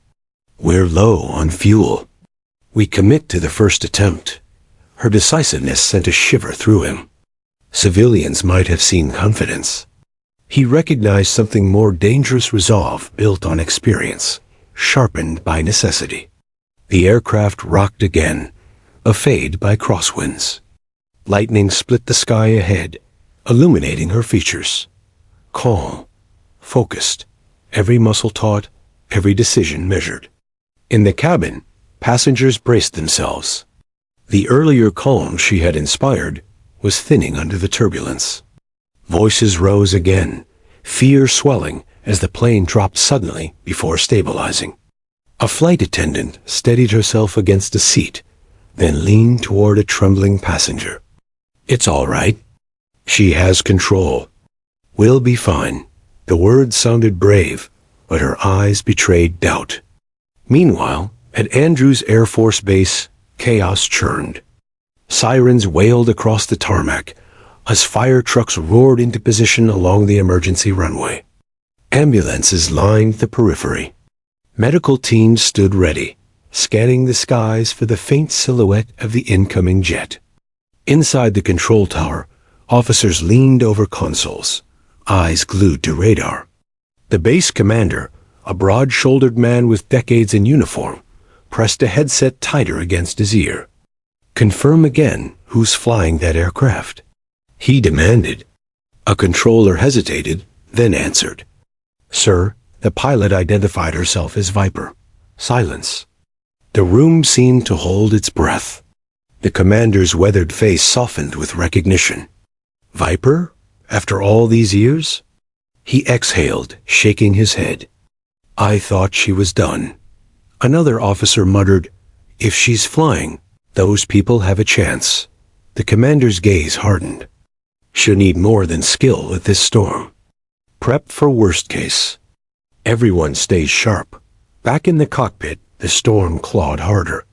"We're low on fuel." "We commit to the first attempt." Her decisiveness sent a shiver through him. Civilians might have seen confidence. He recognized something more dangerous: resolve built on experience, sharpened by necessity. The aircraft rocked again, a fade by crosswinds. Lightning split the sky ahead, illuminating her features. Calm, focused, every muscle taut, every decision measured. In the cabin, passengers braced themselves. The earlier calm she had inspired was thinning under the turbulence. Voices rose again, fear swelling as the plane dropped suddenly before stabilizing. A flight attendant steadied herself against a seat, then leaned toward a trembling passenger. "It's all right. She has control. We'll be fine." The words sounded brave, but her eyes betrayed doubt. Meanwhile, at Andrews Air Force Base, chaos churned. Sirens wailed across the tarmac as fire trucks roared into position along the emergency runway. Ambulances lined the periphery. Medical teams stood ready, scanning the skies for the faint silhouette of the incoming jet. Inside the control tower, officers leaned over consoles, eyes glued to radar. The base commander, a broad-shouldered man with decades in uniform, pressed a headset tighter against his ear. Confirm again who's flying that aircraft, he demanded. A controller hesitated, then answered. Sir, the pilot identified herself as Viper. Silence. The room seemed to hold its breath. The commander's weathered face softened with recognition. Viper? After all these years? He exhaled, shaking his head. I thought she was done. Another officer muttered, If she's flying, those people have a chance. The commander's gaze hardened. She'll need more than skill at this storm. Prep for worst case. Everyone stays sharp. Back in the cockpit, the storm clawed harder.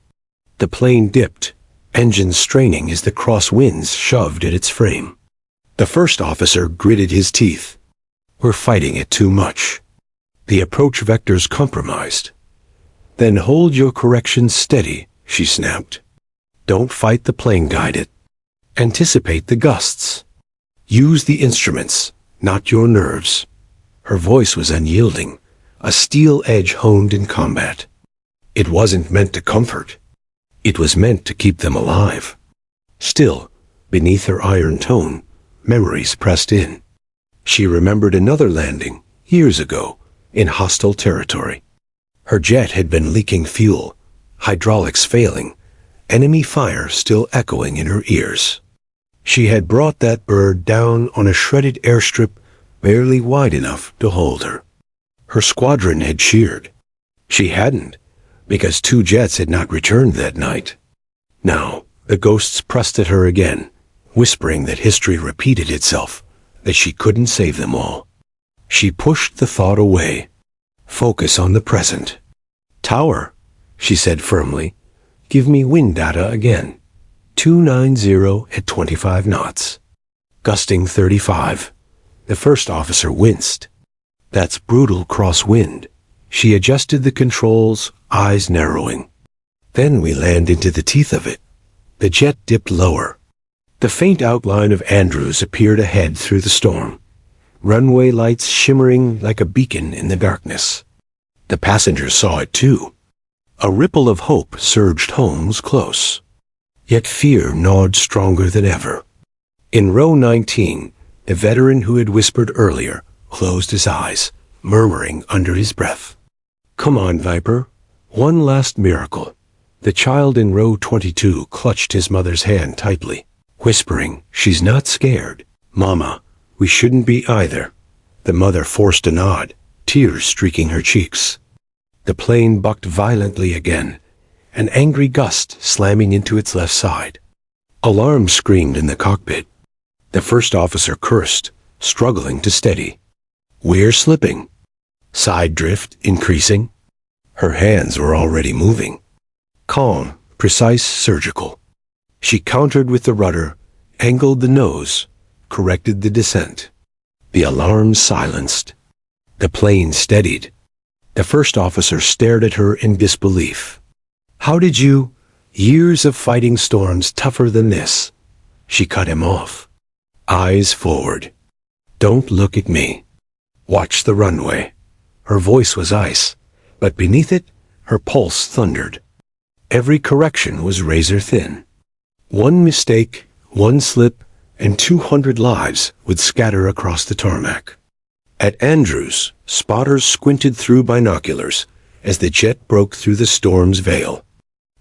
The plane dipped, engines straining as the crosswinds shoved at its frame. The first officer gritted his teeth. We're fighting it too much. The approach vector's compromised. Then hold your corrections steady, she snapped. Don't fight the plane guided. Anticipate the gusts. Use the instruments, not your nerves. Her voice was unyielding, a steel edge honed in combat. It wasn't meant to comfort. It was meant to keep them alive. Still, beneath her iron tone, memories pressed in. She remembered another landing, years ago, in hostile territory. Her jet had been leaking fuel, hydraulics failing, enemy fire still echoing in her ears. She had brought that bird down on a shredded airstrip barely wide enough to hold her. Her squadron had cheered. She hadn't, because 2 jets had not returned that night. Now, the ghosts pressed at her again, whispering that history repeated itself, that she couldn't save them all. She pushed the thought away. Focus on the present. Tower, she said firmly, give me wind data again. 290 at 25 knots. Gusting 35. The first officer winced. That's brutal crosswind. She adjusted the controls, eyes narrowing. Then we land into the teeth of it. The jet dipped lower. The faint outline of Andrews appeared ahead through the storm, runway lights shimmering like a beacon in the darkness. The passengers saw it too. A ripple of hope surged home was close. Yet fear gnawed stronger than ever. In row 19, the veteran who had whispered earlier closed his eyes, murmuring under his breath. Come on, Viper. One last miracle. The child in row 22 clutched his mother's hand tightly, whispering, She's not scared. Mama, we shouldn't be either. The mother forced a nod, tears streaking her cheeks. The plane bucked violently again, an angry gust slamming into its left side. Alarm screamed in the cockpit. The first officer cursed, struggling to steady. We're slipping. Side drift increasing. Her hands were already moving. Calm, precise, surgical. She countered with the rudder, angled the nose, corrected the descent. The alarm silenced. The plane steadied. The first officer stared at her in disbelief. How did you? Years of fighting storms tougher than this. She cut him off. Eyes forward. Don't look at me. Watch the runway. Her voice was ice, but beneath it, her pulse thundered. Every correction was razor thin. One mistake, one slip, and 200 lives would scatter across the tarmac. At Andrews, spotters squinted through binoculars as the jet broke through the storm's veil.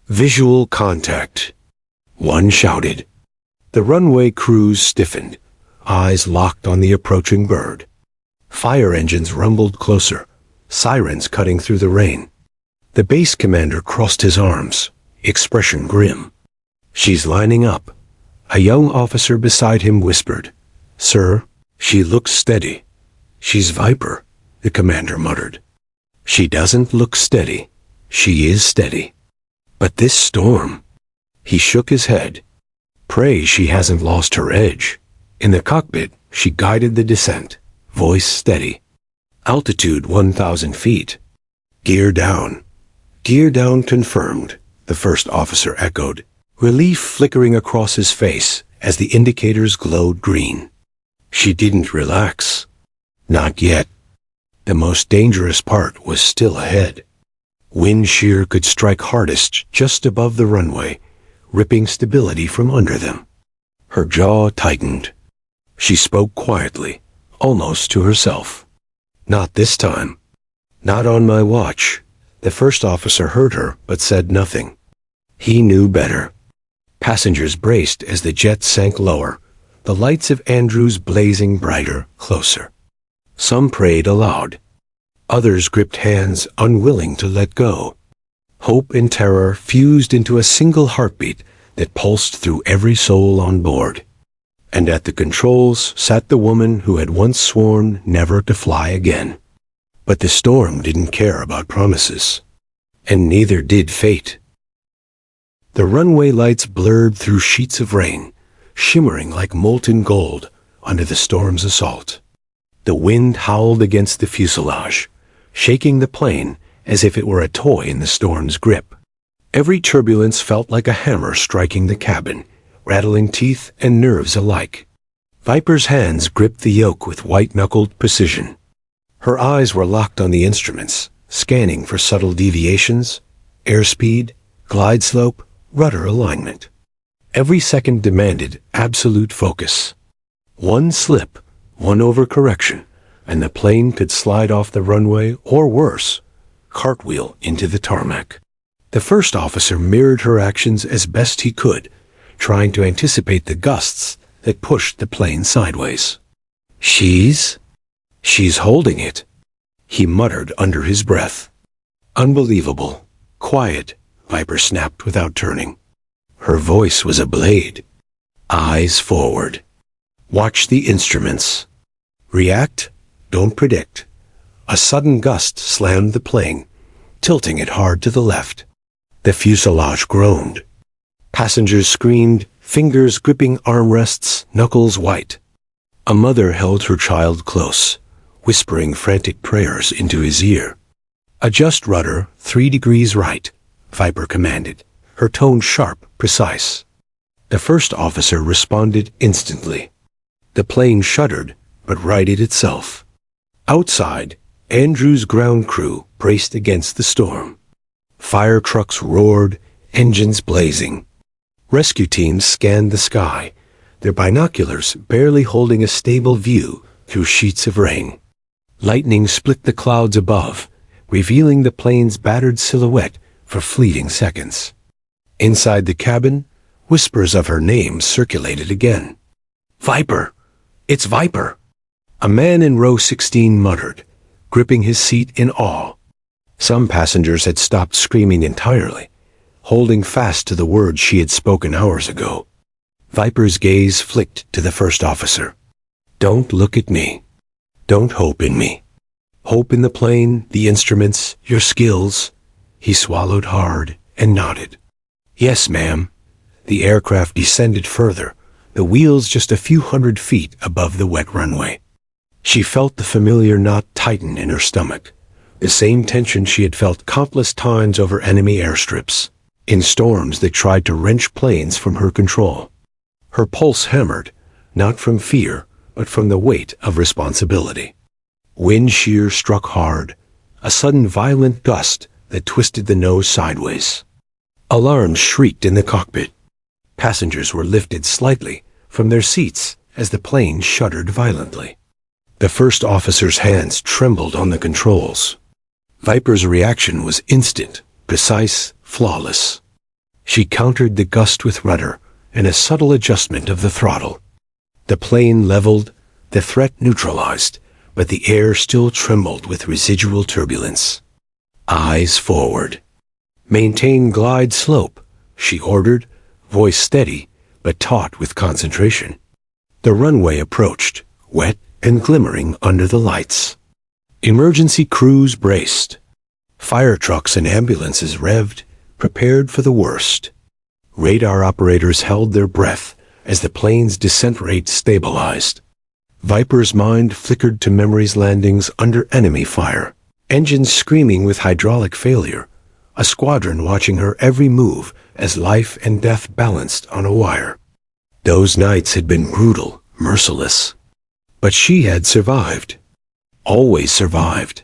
Visual contact. One shouted. The runway crews stiffened, eyes locked on the approaching bird. Fire engines rumbled closer, sirens cutting through the rain. The base commander crossed his arms, expression grim. She's lining up. A young officer beside him whispered, Sir, she looks steady. She's Viper, the commander muttered. She doesn't look steady. She is steady. But this storm. He shook his head. Pray she hasn't lost her edge. In the cockpit, she guided the descent, voice steady. Altitude 1,000 feet. Gear down. Gear down confirmed, the first officer echoed, relief flickering across his face as the indicators glowed green. She didn't relax. Not yet. The most dangerous part was still ahead. Wind shear could strike hardest just above the runway, ripping stability from under them. Her jaw tightened. She spoke quietly, almost to herself. "Not this time. Not on my watch." The first officer heard her, but said nothing. He knew better. Passengers braced as the jet sank lower, the lights of Andrews blazing brighter, closer. Some prayed aloud. Others gripped hands, unwilling to let go. Hope and terror fused into a single heartbeat that pulsed through every soul on board. And at the controls sat the woman who had once sworn never to fly again. But the storm didn't care about promises. And neither did fate. The runway lights blurred through sheets of rain, shimmering like molten gold under the storm's assault. The wind howled against the fuselage, shaking the plane as if it were a toy in the storm's grip. Every turbulence felt like a hammer striking the cabin, rattling teeth and nerves alike. Viper's hands gripped the yoke with white-knuckled precision. Her eyes were locked on the instruments, scanning for subtle deviations, airspeed, glide slope, rudder alignment. Every second demanded absolute focus. One slip, one overcorrection, and the plane could slide off the runway, or worse, cartwheel into the tarmac. The first officer mirrored her actions as best he could, trying to anticipate the gusts that pushed the plane sideways. She's holding it," he muttered under his breath. "Unbelievable. Quiet," Viper snapped without turning. Her voice was a blade. "Eyes forward. Watch the instruments. React, don't predict." A sudden gust slammed the plane, tilting it hard to the left. The fuselage groaned. Passengers screamed, fingers gripping armrests, knuckles white. A mother held her child close, whispering frantic prayers into his ear. "Adjust rudder 3 degrees right," Viper commanded, her tone sharp, precise. The first officer responded instantly. The plane shuddered, but righted itself. Outside, Andrews' ground crew braced against the storm. Fire trucks roared, engines blazing. Rescue teams scanned the sky, their binoculars barely holding a stable view through sheets of rain. Lightning split the clouds above, revealing the plane's battered silhouette for fleeting seconds. Inside the cabin, whispers of her name circulated again. "Viper! It's Viper!" A man in row 16 muttered, gripping his seat in awe. Some passengers had stopped screaming entirely, holding fast to the words she had spoken hours ago. Viper's gaze flicked to the first officer. "Don't look at me. Don't hope in me. Hope in the plane, the instruments, your skills." He swallowed hard and nodded. "Yes, ma'am." The aircraft descended further, the wheels just a few hundred feet above the wet runway. She felt the familiar knot tighten in her stomach, the same tension she had felt countless times over enemy airstrips, in storms that tried to wrench planes from her control. Her pulse hammered, not from fear, but from the weight of responsibility. Wind shear struck hard, a sudden violent gust that twisted the nose sideways. Alarms shrieked in the cockpit. Passengers were lifted slightly from their seats as the plane shuddered violently. The first officer's hands trembled on the controls. Viper's reaction was instant, precise, flawless. She countered the gust with rudder and a subtle adjustment of the throttle. The plane leveled, the threat neutralized, but the air still trembled with residual turbulence. "Eyes forward. Maintain glide slope," she ordered, voice steady, but taut with concentration. The runway approached, wet and glimmering under the lights. Emergency crews braced. Fire trucks and ambulances revved, prepared for the worst. Radar operators held their breath as the plane's descent rate stabilized. Viper's mind flickered to memory's landings under enemy fire, engines screaming with hydraulic failure, a squadron watching her every move as life and death balanced on a wire. Those nights had been brutal, merciless. But she had survived. Always survived.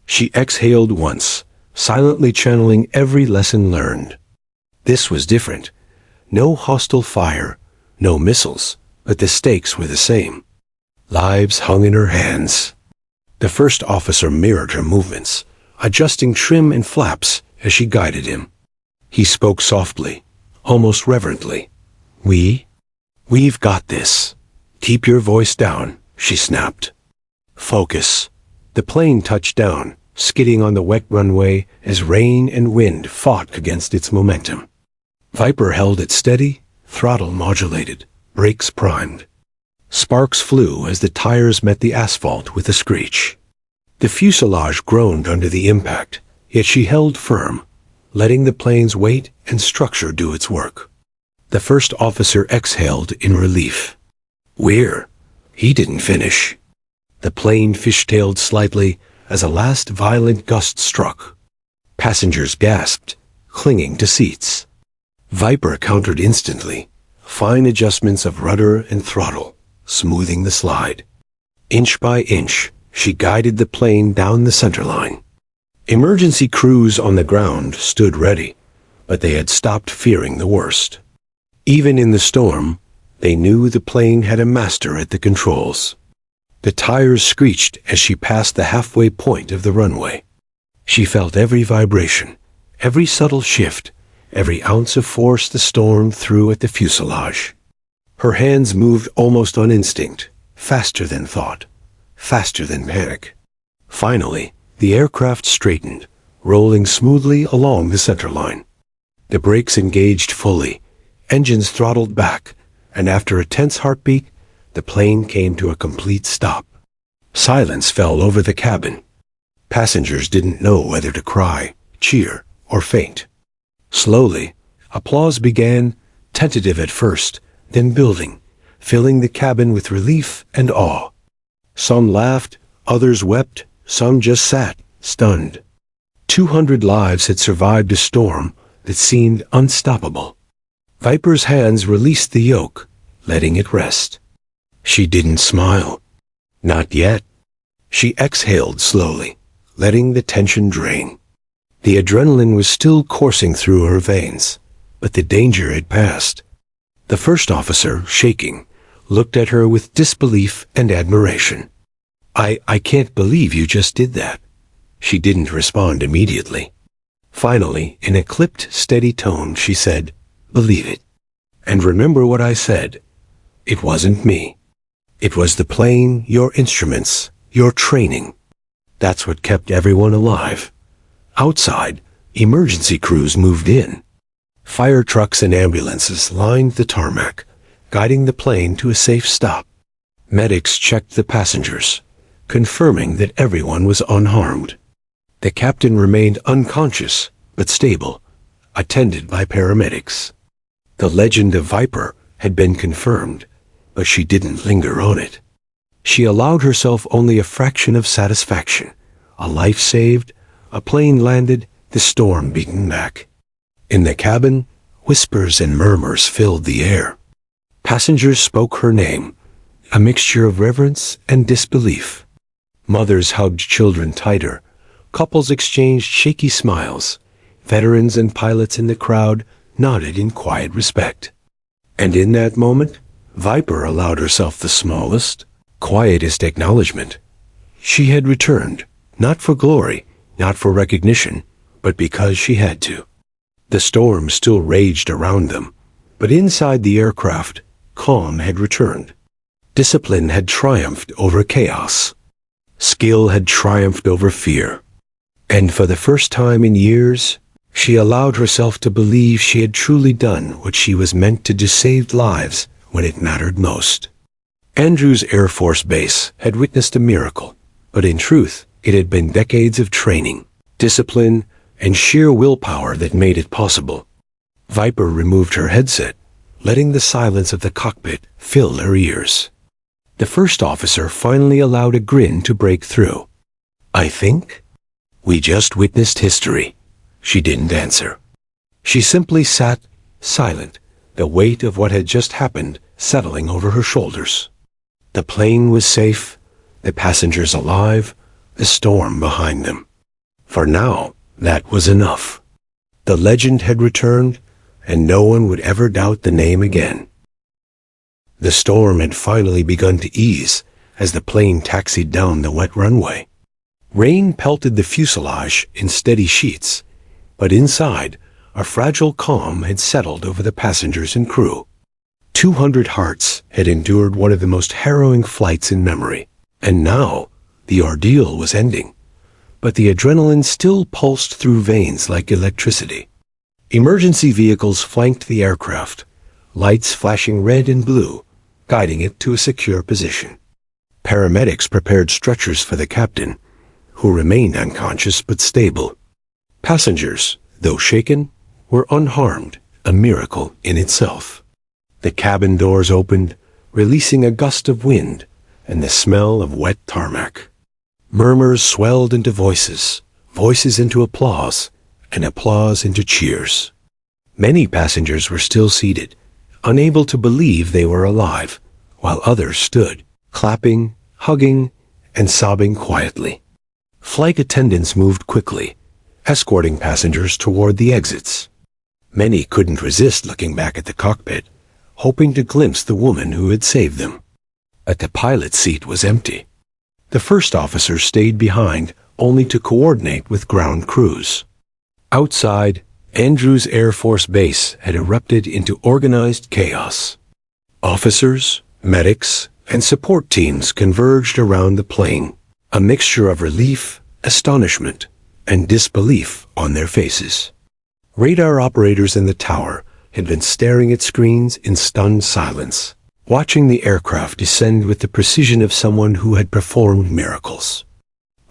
She exhaled once, silently channeling every lesson learned. This was different. No hostile fire, no missiles, but the stakes were the same. Lives hung in her hands. The first officer mirrored her movements, adjusting trim and flaps as she guided him. He spoke softly, almost reverently. We've got this. Keep your voice down, she snapped. Focus. The plane touched down, skidding on the wet runway as rain and wind fought against its momentum. Viper held it steady, throttle modulated, brakes primed. Sparks flew as the tires met the asphalt with a screech. The fuselage groaned under the impact, yet she held firm, letting the plane's weight and structure do its work. The first officer exhaled in relief. He didn't finish. The plane fishtailed slightly as a last violent gust struck. Passengers gasped, clinging to seats. Viper countered instantly, fine adjustments of rudder and throttle, smoothing the slide. Inch by inch, she guided the plane down the center line. Emergency crews on the ground stood ready, but they had stopped fearing the worst. Even in the storm, they knew the plane had a master at the controls. The tires screeched as she passed the halfway point of the runway. She felt every vibration, every subtle shift, every ounce of force the storm threw at the fuselage. Her hands moved almost on instinct, faster than thought, faster than panic. Finally, the aircraft straightened, rolling smoothly along the center line. The brakes engaged fully, engines throttled back, and after a tense heartbeat, the plane came to a complete stop. Silence fell over the cabin. Passengers didn't know whether to cry, cheer, or faint. Slowly, applause began, tentative at first, then building, filling the cabin with relief and awe. Some laughed, others wept, some just sat, stunned. 200 lives had survived a storm that seemed unstoppable. Viper's hands released the yoke, letting it rest. She didn't smile. Not yet. She exhaled slowly, letting the tension drain. The adrenaline was still coursing through her veins, but the danger had passed. The first officer, shaking, looked at her with disbelief and admiration. I can't believe you just did that. She didn't respond immediately. Finally, in a clipped, steady tone, she said, "Believe it. And remember what I said. It wasn't me. It was the plane, your instruments, your training. That's what kept everyone alive." Outside, emergency crews moved in. Fire trucks and ambulances lined the tarmac, guiding the plane to a safe stop. Medics checked the passengers, confirming that everyone was unharmed. The captain remained unconscious, but stable, attended by paramedics. The legend of Viper had been confirmed, but she didn't linger on it. She allowed herself only a fraction of satisfaction. A life saved, a plane landed, the storm beaten back. In the cabin, whispers and murmurs filled the air. Passengers spoke her name, a mixture of reverence and disbelief. Mothers hugged children tighter. Couples exchanged shaky smiles. Veterans and pilots in the crowd nodded in quiet respect. And in that moment, Viper allowed herself the smallest, quietest acknowledgement. She had returned, not for glory, not for recognition, but because she had to. The storm still raged around them, but inside the aircraft, calm had returned. Discipline had triumphed over chaos. Skill had triumphed over fear. And for the first time in years, she allowed herself to believe she had truly done what she was meant to do, saved lives when it mattered most. Andrews Air Force Base had witnessed a miracle, but in truth, it had been decades of training, discipline, and sheer willpower that made it possible. Viper removed her headset, letting the silence of the cockpit fill her ears. The first officer finally allowed a grin to break through. "I think we just witnessed history." She didn't answer. She simply sat, silent, the weight of what had just happened settling over her shoulders. The plane was safe, the passengers alive, the storm behind them. For now, that was enough. The legend had returned, and no one would ever doubt the name again. The storm had finally begun to ease as the plane taxied down the wet runway. Rain pelted the fuselage in steady sheets, but inside, a fragile calm had settled over the passengers and crew. 200 hearts had endured one of the most harrowing flights in memory, and now the ordeal was ending. But the adrenaline still pulsed through veins like electricity. Emergency vehicles flanked the aircraft, lights flashing red and blue, guiding it to a secure position. Paramedics prepared stretchers for the captain, who remained unconscious but stable. Passengers, though shaken, were unharmed, a miracle in itself. The cabin doors opened, releasing a gust of wind and the smell of wet tarmac. Murmurs swelled into voices, voices into applause, and applause into cheers. Many passengers were still seated, unable to believe they were alive, while others stood, clapping, hugging, and sobbing quietly. Flight attendants moved quickly, escorting passengers toward the exits. Many couldn't resist looking back at the cockpit, hoping to glimpse the woman who had saved them. But the pilot's seat was empty. The first officer stayed behind, only to coordinate with ground crews. Outside, Andrews Air Force Base had erupted into organized chaos. Officers, medics, and support teams converged around the plane, a mixture of relief, astonishment, and disbelief on their faces. Radar operators in the tower had been staring at screens in stunned silence, watching the aircraft descend with the precision of someone who had performed miracles.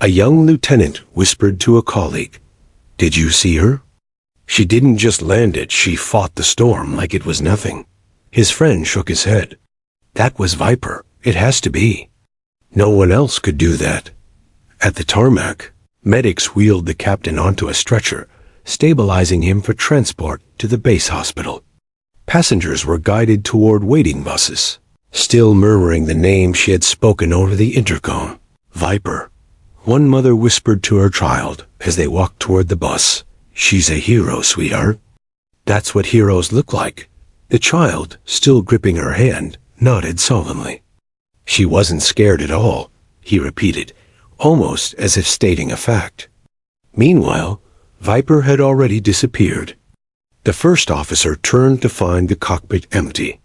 A young lieutenant whispered to a colleague, "Did you see her? She didn't just land it, she fought the storm like it was nothing." His friend shook his head. "That was Viper. It has to be. No one else could do that." At the tarmac, medics wheeled the captain onto a stretcher, stabilizing him for transport to the base hospital. Passengers were guided toward waiting buses, still murmuring the name she had spoken over the intercom. "Viper." One mother whispered to her child as they walked toward the bus, "She's a hero, sweetheart." "That's what heroes look like." The child, still gripping her hand, nodded solemnly. "She wasn't scared at all," he repeated, almost as if stating a fact. Meanwhile, Viper had already disappeared. The first officer turned to find the cockpit empty.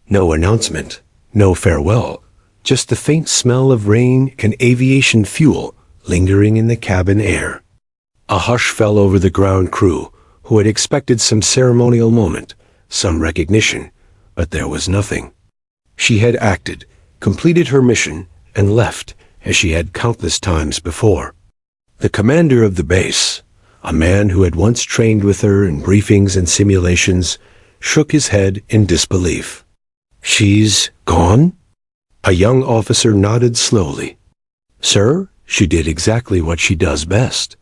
No announcement, no farewell, just the faint smell of rain and aviation fuel lingering in the cabin air. A hush fell over the ground crew, who had expected some ceremonial moment, some recognition, but there was nothing. She had acted, completed her mission, and left, as she had countless times before. The commander of the base, a man who had once trained with her in briefings and simulations, shook his head in disbelief. "She's gone?" A young officer nodded slowly. "Sir, she did exactly what she does best."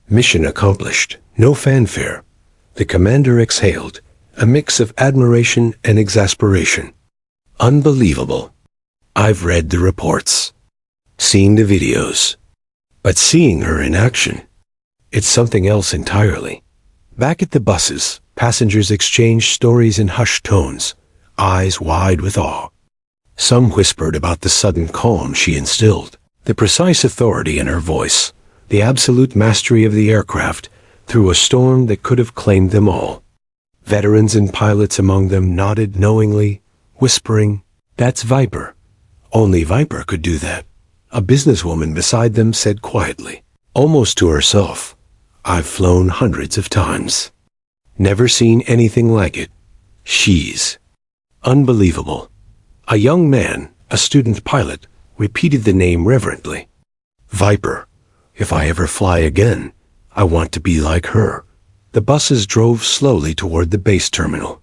Mission accomplished, no fanfare. The commander exhaled, a mix of admiration and exasperation. "Unbelievable. I've read the reports, seen the videos, but seeing her in action, it's something else entirely." Back at the buses, passengers exchanged stories in hushed tones, eyes wide with awe. Some whispered about the sudden calm she instilled, the precise authority in her voice, the absolute mastery of the aircraft through a storm that could have claimed them all. Veterans and pilots among them nodded knowingly, whispering, "That's Viper. Only Viper could do that." A businesswoman beside them said quietly, almost to herself, "I've flown hundreds of times. Never seen anything like it. She's unbelievable." A young man, a student pilot, repeated the name reverently. "Viper. If I ever fly again, I want to be like her." The buses drove slowly toward the base terminal.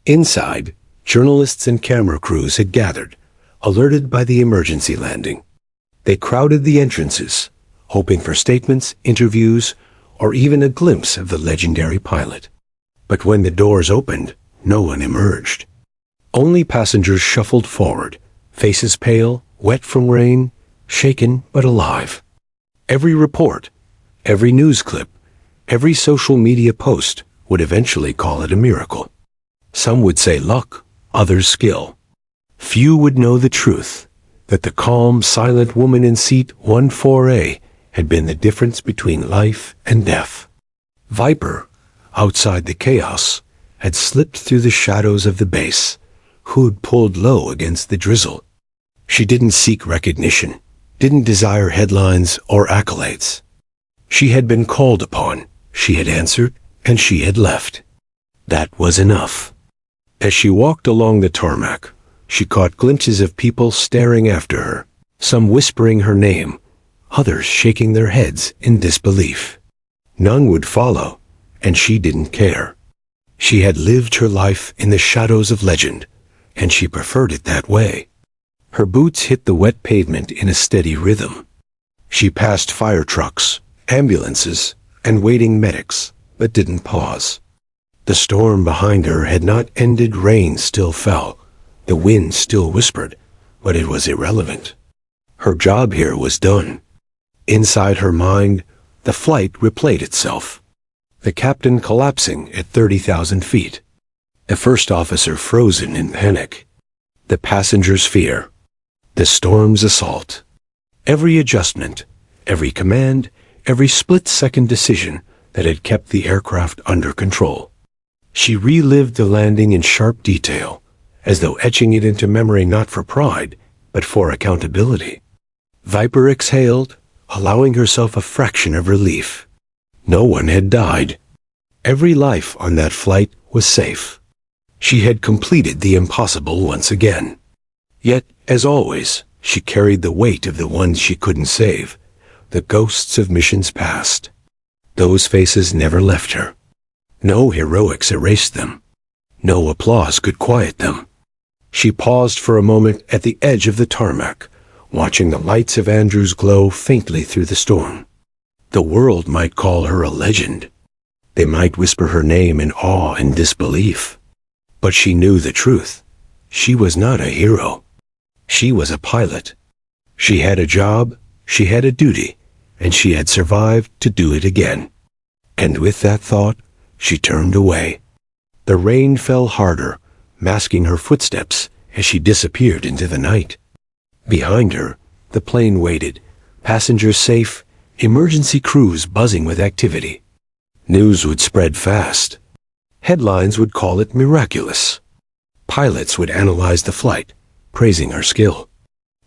Inside, journalists and camera crews had gathered, alerted by the emergency landing. They crowded the entrances, hoping for statements, interviews, or even a glimpse of the legendary pilot. But when the doors opened, no one emerged. Only passengers shuffled forward, faces pale, wet from rain, shaken but alive. Every report, every news clip, every social media post would eventually call it a miracle. Some would say luck, others skill. Few would know the truth, that the calm, silent woman in seat 14A had been the difference between life and death. Viper, outside the chaos, had slipped through the shadows of the base, hood pulled low against the drizzle. She didn't seek recognition, didn't desire headlines or accolades. She had been called upon, she had answered, and she had left. That was enough. As she walked along the tarmac, she caught glimpses of people staring after her, some whispering her name, others shaking their heads in disbelief. None would follow, and she didn't care. She had lived her life in the shadows of legend, and she preferred it that way. Her boots hit the wet pavement in a steady rhythm. She passed fire trucks, ambulances, and waiting medics, but didn't pause. The storm behind her had not ended. Rain still fell. The wind still whispered, but it was irrelevant. Her job here was done. Inside her mind, the flight replayed itself. The captain collapsing at 30,000 feet. The first officer frozen in panic. The passenger's fear. The storm's assault. Every adjustment, every command, every split-second decision that had kept the aircraft under control. She relived the landing in sharp detail, as though etching it into memory not for pride, but for accountability. Viper exhaled, allowing herself a fraction of relief. No one had died. Every life on that flight was safe. She had completed the impossible once again. Yet, as always, she carried the weight of the ones she couldn't save, the ghosts of missions past. Those faces never left her. No heroics erased them. No applause could quiet them. She paused for a moment at the edge of the tarmac, watching the lights of Andrews glow faintly through the storm. The world might call her a legend. They might whisper her name in awe and disbelief. But she knew the truth. She was not a hero. She was a pilot. She had a job, she had a duty, and she had survived to do it again. And with that thought, she turned away. The rain fell harder, masking her footsteps as she disappeared into the night. Behind her, the plane waited, passengers safe, emergency crews buzzing with activity. News would spread fast. Headlines would call it miraculous. Pilots would analyze the flight, praising her skill.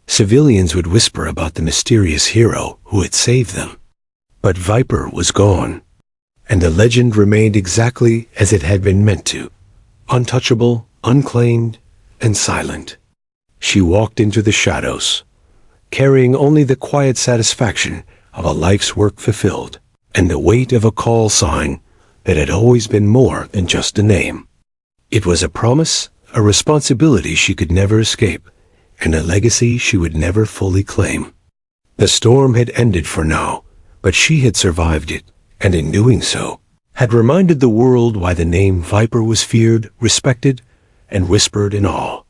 Civilians would whisper about the mysterious hero who had saved them. But Viper was gone, and the legend remained exactly as it had been meant to, untouchable, unclaimed, and silent. She walked into the shadows, carrying only the quiet satisfaction of a life's work fulfilled, and the weight of a call sign that had always been more than just a name. It was a promise, a responsibility she could never escape, and a legacy she would never fully claim. The storm had ended for now, but she had survived it, and in doing so, had reminded the world why the name Viper was feared, respected, and whispered in awe.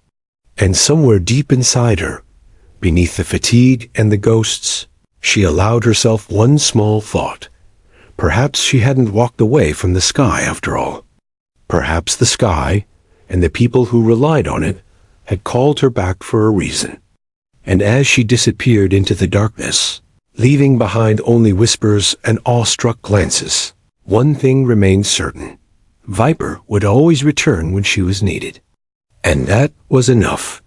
And somewhere deep inside her, beneath the fatigue and the ghosts, she allowed herself one small thought. Perhaps she hadn't walked away from the sky after all. Perhaps the sky, and the people who relied on it, had called her back for a reason. And as she disappeared into the darkness, leaving behind only whispers and awestruck glances, one thing remained certain. Viper would always return when she was needed. And that was enough.